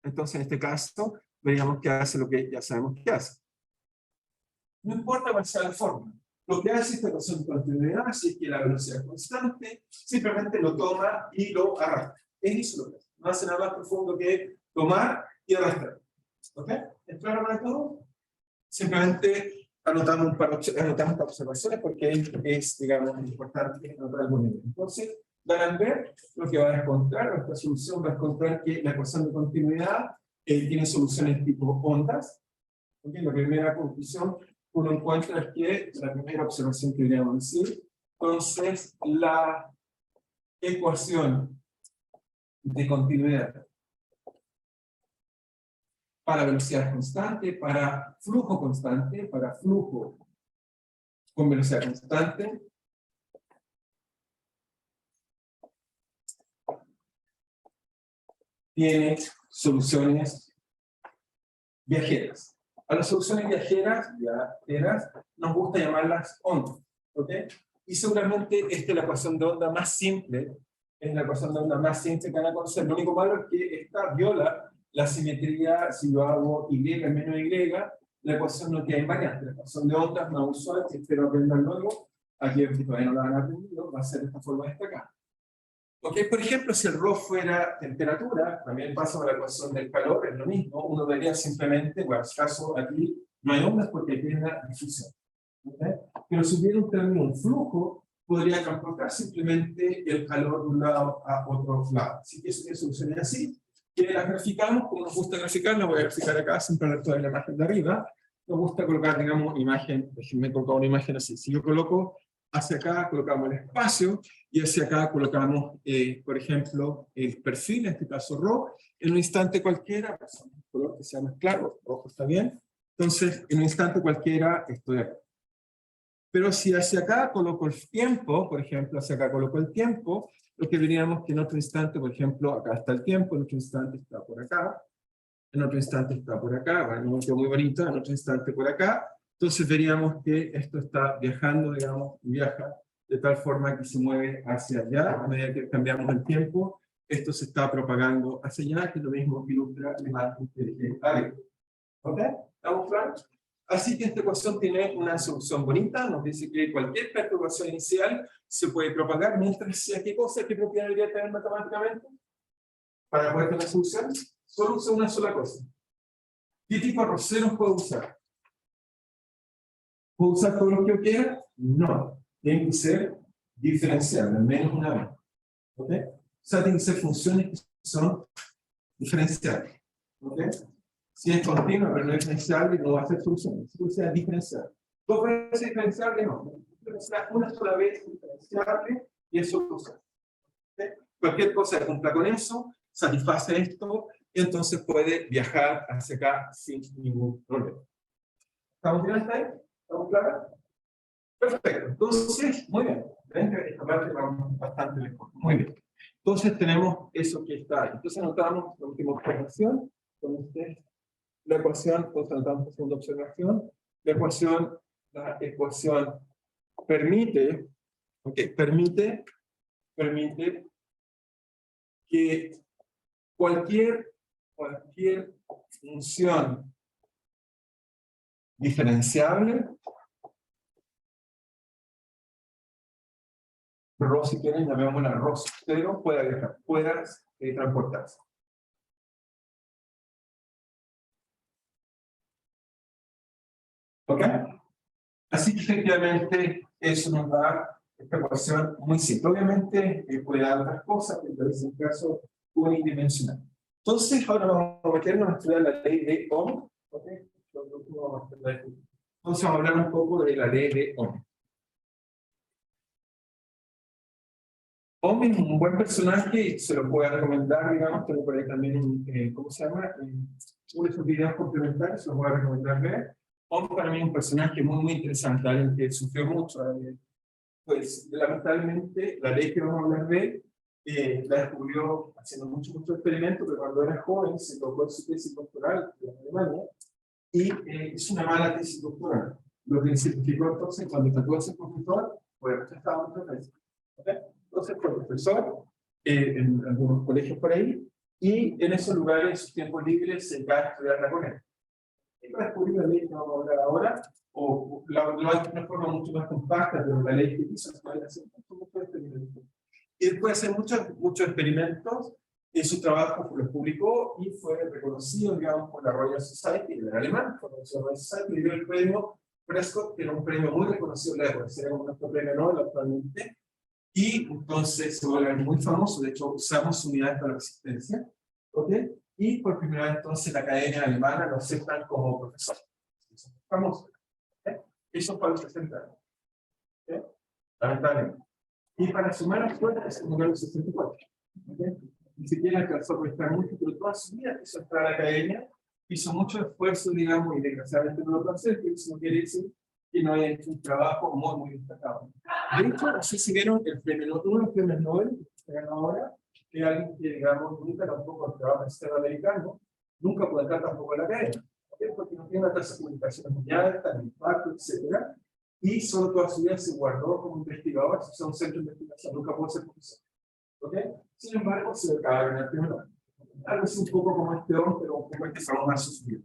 Entonces, en este caso, veríamos que hace lo que ya sabemos que hace. No importa cuál sea la forma. Lo que hace esta ecuación de continuidad, si es que la velocidad es constante, simplemente lo toma y lo arrastra. Es eso lo que hace. No hace nada más profundo que tomar y arrastrar. ¿Ok? ¿Es claro para todo? Simplemente anotamos para observaciones porque es, digamos, importante anotar algún nivel. Entonces, van a ver lo que van a encontrar. Esta solución va a encontrar que la ecuación de continuidad tiene soluciones tipo ondas. ¿Okay? La primera conclusión uno encuentra es que la primera observación que deberíamos decir, entonces la ecuación de continuidad para velocidad constante, para flujo constante, para flujo con velocidad constante, tiene soluciones viajeras. A las soluciones viajeras nos gusta llamarlas ondas, ¿ok? Y seguramente esta es la ecuación de onda más simple, es la ecuación de onda más simple que van a conocer. Lo único malo es que esta viola la simetría. Si yo hago y menos y, la ecuación no queda invariante. La ecuación de ondas más usual, que espero aprendan luego, aquí si todavía no la han aprendido, va a ser de esta forma destacada. Ok, por ejemplo, si el ρ fuera temperatura, también pasa a la ecuación del calor, es lo mismo, uno vería simplemente, bueno, en este caso aquí no hay ondas porque aquí hay una difusión. ¿Okay? Pero si hubiera un término, un flujo, podría transportar simplemente el calor de un lado a otro lado. Así que eso tiene soluciones así, que las graficamos como nos gusta graficar, la voy a graficar acá, sin poner toda la imagen de arriba. Nos gusta colocar, digamos, imagen, déjenme colocar una imagen así. Si yo coloco hacia acá, colocamos el espacio, y hacia acá colocamos, por ejemplo, el perfil, en este caso ρ, en un instante cualquiera, un color que sea más claro, rojo está bien, entonces en un instante cualquiera estoy acá. Pero si hacia acá coloco el tiempo, por ejemplo, hacia acá coloco el tiempo, lo que veríamos que en otro instante, por ejemplo, acá está el tiempo, en otro instante está por acá, en otro instante está por acá, bueno, un muy bonito, en otro instante por acá, entonces veríamos que esto está viajando, digamos, viaja de tal forma que se mueve hacia allá, a medida que cambiamos el tiempo, esto se está propagando hacia allá, que es lo mismo que ilustra la imagen que dije arriba. ¿Ok? ¿Estamos claros? Así que esta ecuación tiene una solución bonita, nos dice que cualquier perturbación inicial se puede propagar, mientras sea qué cosa, qué propiedad debería tener matemáticamente para poder tener solución. Solo usa una sola cosa. ¿Qué tipo de roceros puedo usar? ¿Puedo usar todo lo que yo quiera? No. Tienen que ser diferenciables, al menos una vez. ¿Ok? O sea, tienen que ser funciones que son diferenciables. ¿Ok? Si es continua, pero no es diferenciable, no va a ser solución. Si sea diferenciable. ¿Dos veces diferenciable? No. Una sola vez diferenciable y es solución. ¿Ok? Cualquier cosa que cumpla con eso, satisface esto, y entonces puede viajar hacia acá sin ningún problema. ¿Estamos bien hasta ahí? ¿Estamos claros? Perfecto. Entonces, muy bien. Ven que esta parte va bastante mejor. Muy bien. Entonces tenemos eso que está ahí. Entonces anotamos la última observación. Entonces, la ecuación, entonces anotamos la segunda observación. La ecuación permite, permite que cualquier función diferenciable, ρ si quieren llamémosla ρ cero, pueda viajar, pueda transportarse. ¿Ok? Así que efectivamente eso nos da esta ecuación muy simple. Obviamente puede dar otras cosas, pero en este caso unidimensional. Entonces ahora vamos a meternos a estudiar la ley de Ohm. ¿Ok? Entonces vamos a hablar un poco de la ley de Ohm. Ohm es un buen personaje, se lo puedo recomendar, digamos, tengo por ahí también, ¿cómo se llama? Uno de sus videos complementarios, se los voy a recomendar ver. Ohm para mí es un personaje muy, muy interesante, alguien que sufrió mucho, pues lamentablemente la ley que vamos a hablar de la descubrió haciendo muchos experimentos, pero cuando era joven se tocó en su tesis doctoral en Alemania y hizo una mala tesis doctoral. Lo que significó entonces cuando trató de ser profesor, pues estaba muchas veces. ¿Okay? Entonces fue profesor en algunos colegios por ahí y en esos lugares, en sus tiempos libres, se va a estudiar con él. Y para descubrir la ley que vamos a hablar ahora, o lo hay de una forma mucho más compacta, pero la ley que hizo se puede hacer muchos experimentos. Y después de hacer muchos experimentos, su trabajo los publicó y fue reconocido, digamos, por la Royal Society, el alemán, por la Royal Society, le dio el premio Prescott, que era un premio muy reconocido en la época, sería como nuestro premio Nobel actualmente, y entonces se vuelve muy famoso, de hecho usamos unidades para la existencia, ¿ok? Y por primera vez entonces la academia alemana lo aceptan como profesor. Famoso. ¿Okay? Eso fue a los 60 años. ¿Okay? Lamentablemente. Y para sumar a fuerzas se murió en los 64. ¿Okay? Ni siquiera alcanzó a prestar mucho, pero toda su vida quiso entrar a la academia, hizo mucho esfuerzo, digamos, y desgraciadamente no lo pudo hacer, pero eso no quiere decir que no haya hecho un trabajo muy destacado. De hecho, así se vieron el premio, uno de los premios Nobel que ganó ahora, que alguien que, digamos, nunca tampoco trabaja en el sistema americano, nunca puede entrar tampoco a la academia, ¿okay? Porque no tiene una tasa de comunicación mundial, está en impacto, etc. Y solo toda su vida se guardó como investigador, se usó un centro de investigación, nunca pudo ser profesor. ¿Okay? Sin embargo, se acaba de ganar el premio Nobel. Algo así un poco como este hombre, pero un poco empezamos más sufrido.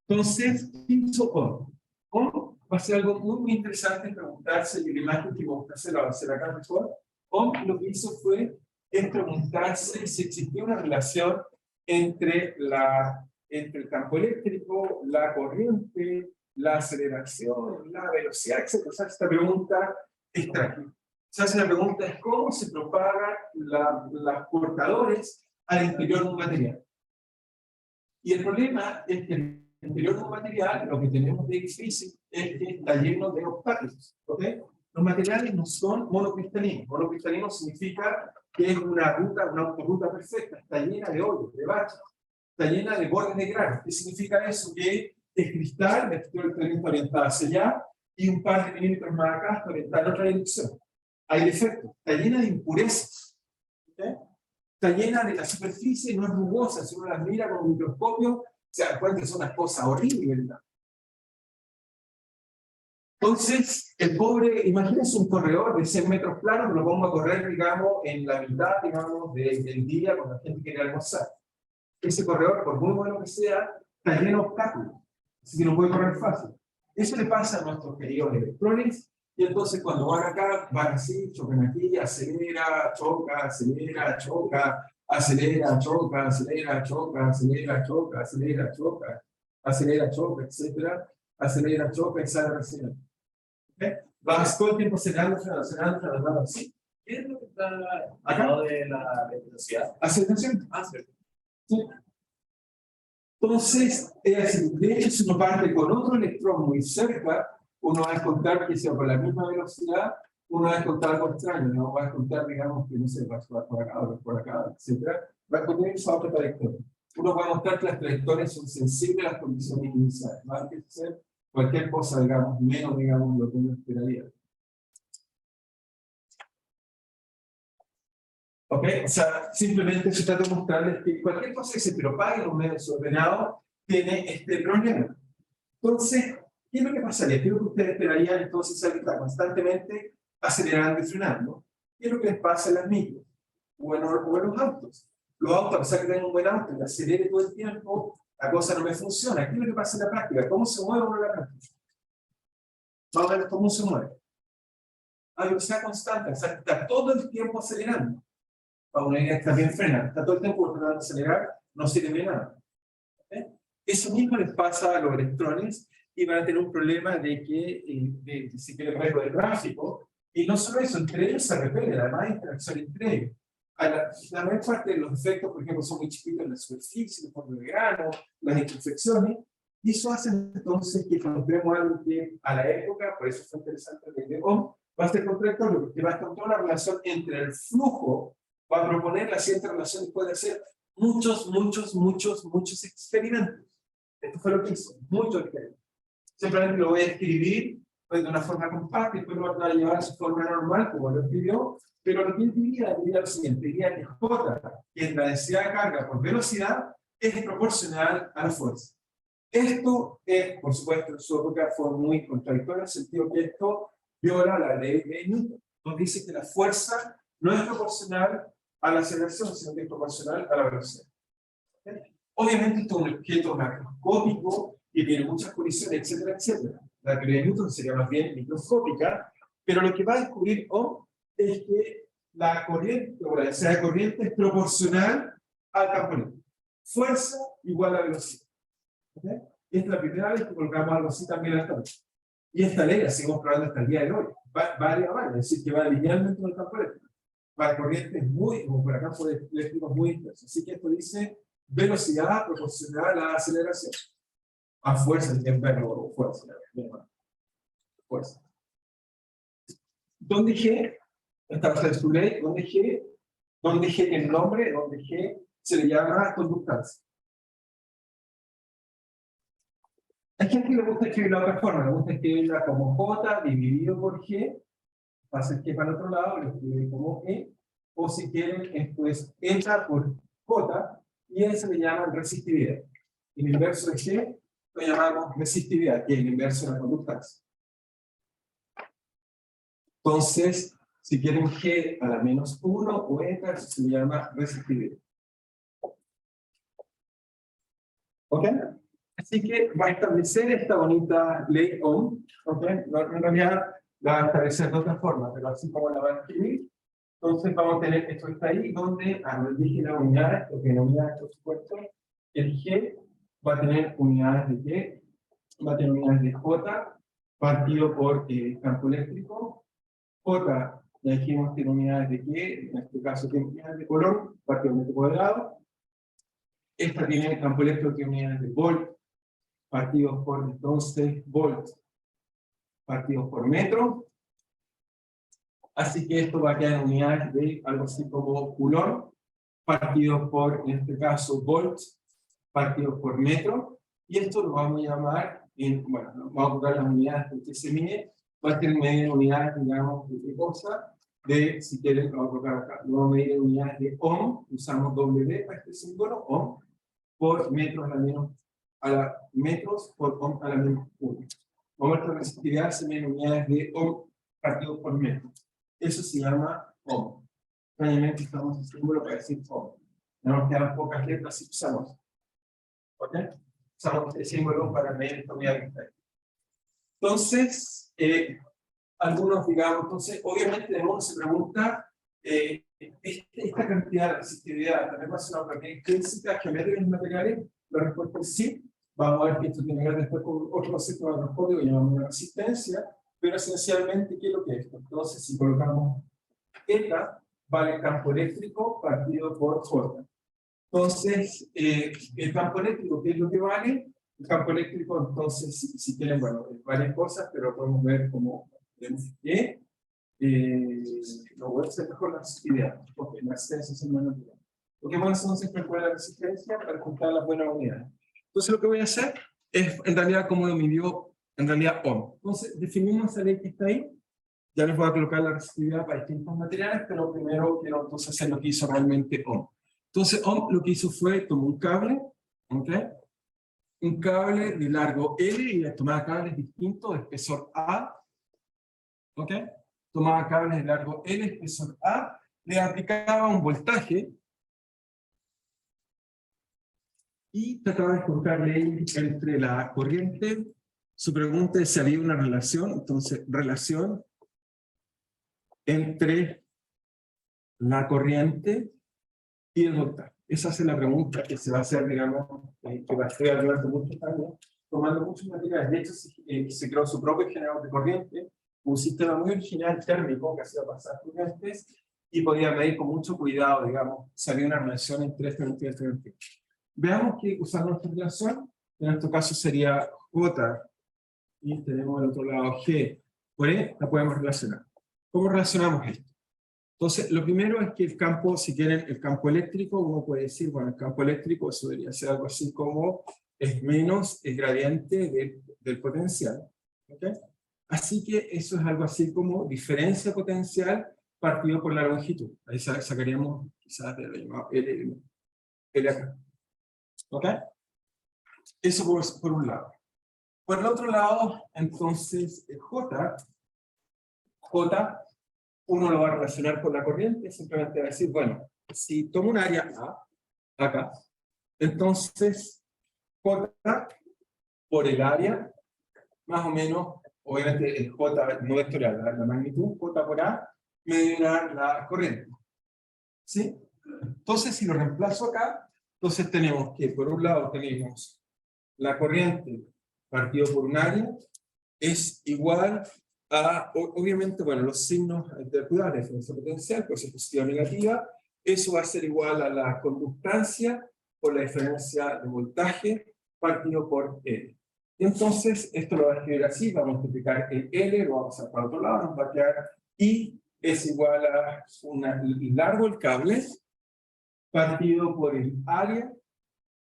Entonces, ¿qué hizo ON? ON va a ser algo muy interesante preguntarse, y la imagen que me gusta hacer la va a hacer acá mejor. ON lo que hizo fue preguntarse si existía una relación entre el campo eléctrico, la corriente, la aceleración, la velocidad, etc. O sea, esta pregunta está aquí. Se hace la pregunta es cómo se propagan los portadores al interior de un material. Y el problema es que el interior de un material, lo que tenemos de difícil es que está lleno de obstáculos. ¿Okay? Los materiales no son monocristalinos. Monocristalinos significa que es una autorruta perfecta, está llena de hoyos, de baches, está llena de bordes de granos. ¿Qué significa eso? Que es cristal, la estructura del está orientada hacia allá, y un par de milímetros más acá está orientada en otra dirección. Hay defectos, está llena de impurezas. ¿Okay? Está llena de la superficie, no es rugosa, si uno las mira con un microscopio, se dan cuenta que son unas cosas horribles, ¿verdad? Entonces, el pobre, imagínense un corredor de 100 metros planos, lo pongo a correr, digamos, en la mitad, digamos, del día, cuando la gente quiere almorzar. Ese corredor, por muy bueno que sea, está lleno de obstáculos, así que no puede correr fácil. Eso le pasa a nuestros queridos electrones, y entonces cuando van acá, van así, chocan aquí, acelera, choca, acelera, choca, acelera, choca, acelera, choca, acelera, choca, acelera, choca, acelera, choca, etc. Acelera, choca y sale recién. ¿Okay? Vas todo el tiempo acelerando, así. ¿Qué es lo que está acá al lado de la velocidad? Aceleración. Ah, cierto. Sí. Entonces, de hecho, si uno parte con otro electrón muy cerca, uno va a encontrar que sea por la misma velocidad, uno va a encontrar algo extraño, no va a encontrar, digamos, que no se va a por acá, etc. Va a encontrar esa otra trayectoria. Uno va a mostrar que las trayectorias son sensibles a las condiciones iniciales. No hay que hacer cualquier cosa, digamos, menos, digamos, lo que uno esperaría. ¿Ok? O sea, simplemente se trata de mostrarles que cualquier cosa que se propague en un medio desordenado tiene este problema. Entonces, ¿qué es lo que pasaría? ¿Qué es lo que ustedes esperarían entonces al estar constantemente acelerando y frenando? ¿Qué es lo que les pasa en las micros? O en los autos. Los autos, a pesar que tengan un buen auto y acelere todo el tiempo, la cosa no me funciona. ¿Qué es lo que pasa en la práctica? ¿Cómo se mueve uno en la práctica? Vamos a ver cómo se mueve. A velocidad constante, o sea, está todo el tiempo acelerando. Para una línea que también frena, está todo el tiempo tratando de acelerar, no sirve de nada. ¿Okay? Eso mismo les pasa a los electrones y van a tener un problema de que si quieren riesgo de tráfico, y no solo eso, entre ellos se repelen, además hay interacción entre ellos. La mayor parte de los efectos, por ejemplo, son muy chiquitos en la superficie, en forma de grano, las imperfecciones, y eso hace entonces que encontremos algo que a la época, por eso fue interesante el de OM, va a ser contradictorio, porque va a encontrar una relación entre el flujo, va a proponer la siguiente relación y puede hacer muchos experimentos. Esto fue lo que hizo, muchos experimentos. Simplemente lo voy a escribir pues, de una forma compacta, y después lo va a llevar a su forma normal, como lo escribió, pero lo que él diría lo siguiente, diría que J, que es la densidad de carga por velocidad, es proporcional a la fuerza. Esto es, por supuesto, en su época fue muy contradictorio, en el sentido que esto viola la ley de Newton. Nos dice que la fuerza no es proporcional a la aceleración, sino que es proporcional a la velocidad. ¿Okay? Obviamente, esto es un objeto macroscópico que tiene muchas colisiones, etcétera, etcétera. La teoría de Newton sería más bien microscópica, pero lo que va a descubrir Ohm es que la corriente, o la densidad de corriente, es proporcional al campo eléctrico. Fuerza igual a velocidad. ¿Okay? Esta es la primera vez que colocamos algo así también en la tabla. Y esta ley la seguimos probando hasta el día de hoy. Va, es decir, que va linealmente con el campo eléctrico. Para corrientes muy, como para campos eléctricos muy dispersos. Así que esto dice velocidad proporcional a la aceleración. A fuerza, en verbo, fuerza. Fuerza. ¿Dónde G? Esta va a ser su ley. ¿Dónde G? ¿Dónde G el nombre? ¿Dónde G se le llama conductancia? Hay gente que le gusta escribirla de otra forma, le gusta escribirla como J dividido por G, pasa el G para el otro lado, lo escribe como E, o si quieren, esto es eta por J, y a eso le llaman resistividad. El inverso de G lo llamamos resistividad, que es el inverso de la conductancia. Entonces, si quieren G a la menos 1 o eta, eso se llama resistividad. ¿Ok? Así que va a establecer esta bonita ley Ohm, ¿okay? En realidad la va a establecer de otra forma, pero así como la va a escribir. Entonces vamos a tener, esto está ahí, donde al dije la unidad, lo que en unidades, por supuesto, el G va a tener unidades de G, va a tener unidades de J, partido por campo eléctrico. J, ya dijimos, tiene unidades de G, en este caso tiene unidades de Coulomb, partido por metro cuadrado. Esta tiene campo eléctrico, tiene unidades de volt, partidos por entonces volt, partidos por metro. Así que esto va a quedar en unidades de algo así como Coulomb, partidos por, en este caso, volt, partidos por metro. Y esto lo vamos a llamar, bueno, vamos a colocar las unidades que se mide, va a tener medir unidades, digamos, de qué cosa, de, si quieren, lo vamos a colocar acá, lo vamos a medir en unidades de Ohm, usamos W para este símbolo, Ohm, por metros a la menos metros por Ohm a la menos 1. Nuestra resistividad se mide en unidades de Ohm partido por metro. Eso se llama Ohm. Extrañamente usamos el símbolo para decir Ohm. No nos quedan pocas letras y usamos. ¿Ok? Usamos el símbolo para medir esta unidad que está ahí. Entonces, algunos, digamos, entonces, obviamente, de nuevo se pregunta, esta cantidad de resistividad también va a ser una propiedad intrínseca geométrica en los materiales. La respuesta es sí. Vamos a ver que esto tiene que ver después con otro concepto macroscópico que llamamos resistencia, pero esencialmente, ¿qué es lo que es esto? Entonces, si colocamos eta, vale el campo eléctrico partido por J. Entonces, el campo eléctrico, ¿qué es lo que vale? El campo eléctrico, entonces, si quieren, bueno, varias cosas, pero podemos ver como tenemos que lo voy a hacer mejor la resistividad, porque la resistencia es el menor. Lo que vamos a hacer entonces es calcular la resistencia para juntar las buenas unidades. Entonces lo que voy a hacer es, en realidad, como lo midió, en realidad, Ohm. Entonces, definimos esa ley que está ahí. Ya les voy a colocar la resistividad para distintos materiales, pero primero quiero entonces hacer lo que hizo realmente Ohm. Entonces, Ohm lo que hizo fue, tomó un cable, ¿ok? Un cable de largo L, y tomaba cables distintos de espesor A, ¿ok? Tomaba cables de largo L, espesor A, le aplicaba un voltaje, y trataba de colocarle ahí entre la corriente. Su pregunta es si había una relación, entonces relación entre la corriente y el voltaje. Esa es la pregunta que se va a hacer, digamos, que va a estar hablando mucho también, tomando muchos materiales. De hecho, se creó su propio generador de corriente, un sistema muy original térmico que hacía pasar corrientes y podía medir con mucho cuidado, digamos, si había una relación entre esta y esta. Veamos que usando nuestra relación, en este caso sería J, y tenemos al otro lado G, por E la podemos relacionar. ¿Cómo relacionamos esto? Entonces, lo primero es que el campo, si quieren, el campo eléctrico, uno puede decir, bueno, el campo eléctrico, eso debería ser algo así como es menos el gradiente del potencial. ¿Okay? Así que eso es algo así como diferencia potencial partido por la longitud. Ahí sacaríamos quizás de lo llamado L acá. ¿Ok? Eso por un lado. Por el otro lado, entonces, J, uno lo va a relacionar con la corriente, simplemente va a decir, bueno, si tomo un área A, acá, entonces J por el área, más o menos, obviamente el J no vectorial, la magnitud, J por A, me debe dar la corriente. ¿Sí? Entonces, si lo reemplazo acá, entonces tenemos que, por un lado, tenemos la corriente partido por un área, es igual a, obviamente, bueno, los signos interculares, la diferencia potencial, pues es positiva o negativa, eso va a ser igual a la conductancia por la diferencia de voltaje partido por L. Y entonces, esto lo va a escribir así, va a multiplicar el L, lo vamos a pasar para otro lado, nos va a quedar I es igual a largo el cable partido por el área,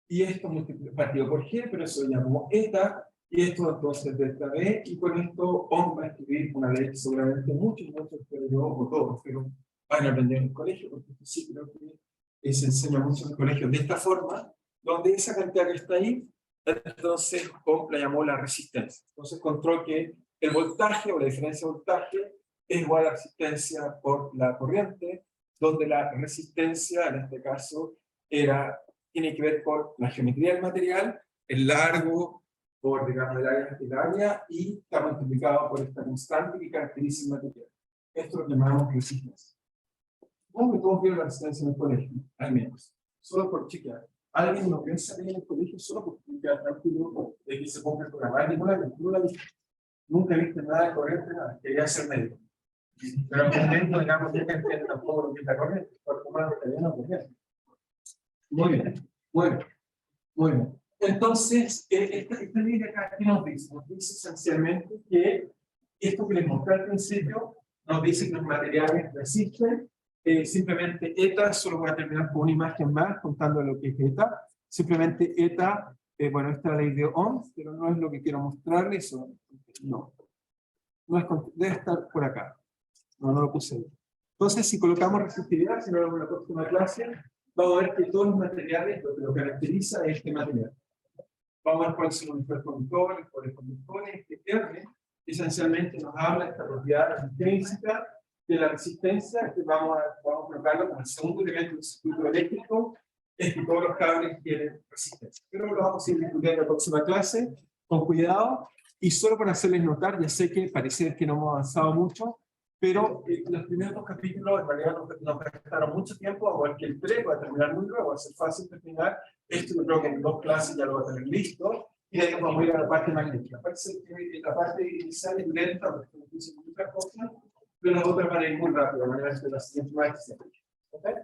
y esto partido por G, pero eso lo llamo eta, y esto entonces delta B, y con esto OM va a escribir una ley que seguramente muchos, pero yo, o todos, pero van a aprender en el colegio, porque sí creo que se enseña mucho en el colegio de esta forma, donde esa cantidad que está ahí, entonces OM la llamó la resistencia. Entonces encontró que el voltaje o la diferencia de voltaje es igual a la resistencia por la corriente, donde la resistencia, en este caso, tiene que ver con la geometría del material, el largo por, digamos, el área, y está multiplicado por esta constante que caracteriza el material. Esto lo llamamos resistencia. ¿Cómo que todos vieron la resistencia en el colegio? Al menos. Solo por chequear. ¿Alguien no piensa bien en el colegio solo porque queda tranquilo de que se ponga el programa? Nunca viste nada de corriente, nada. Quería ser médico. Pero con médico, digamos, ya que entiende tampoco lo que es la corriente. Por tomar lo que viene la corriente. Muy bien, muy bien, muy bien. Entonces, esta línea acá, ¿qué nos dice? Nos dice esencialmente que esto que les mostré al principio, nos dice que los materiales resisten, simplemente eta, solo voy a terminar con una imagen más contando lo que es eta, simplemente eta, bueno, esta es la ley de Ohm, pero no es lo que quiero mostrarles, no es, debe estar por acá, no lo puse ahí. Entonces, si colocamos resistividad, si no lo vemos en la próxima clase, vamos a ver que todos los materiales, lo que lo caracteriza es este material. Vamos a ver cuáles son los superconductores, cuáles son los conductores, que R esencialmente nos habla de esta propiedad intrínseca de la resistencia, que vamos a colocarlo como el segundo elemento del circuito eléctrico, es que todos los cables tienen resistencia. Pero lo vamos a ir discutiendo en la próxima clase, con cuidado, y solo para hacerles notar, ya sé que parece que no hemos avanzado mucho, pero los primeros dos capítulos en realidad nos gastaron mucho tiempo, igual que el 3 va a terminar muy luego, va a ser fácil terminar. Esto yo creo que en 2 clases ya lo va a tener listo, y de ahí vamos a ir a la parte magnética. Parece que la parte inicial es lenta, porque no tiene muchas cosas, pero las otras van a ir muy rápido, de manera que la siguiente más ¿okay?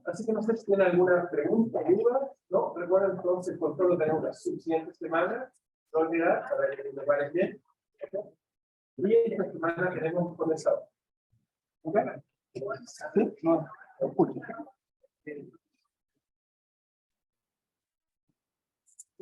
Así que no sé si tienen alguna pregunta, duda, ¿no? Recuerden entonces el control lo tenemos la siguiente semana, no olvidar, para que me parezca bien. ¿Okay? Y esta semana tenemos un condensador. ¿Ok? ¿Sí? No, escucha.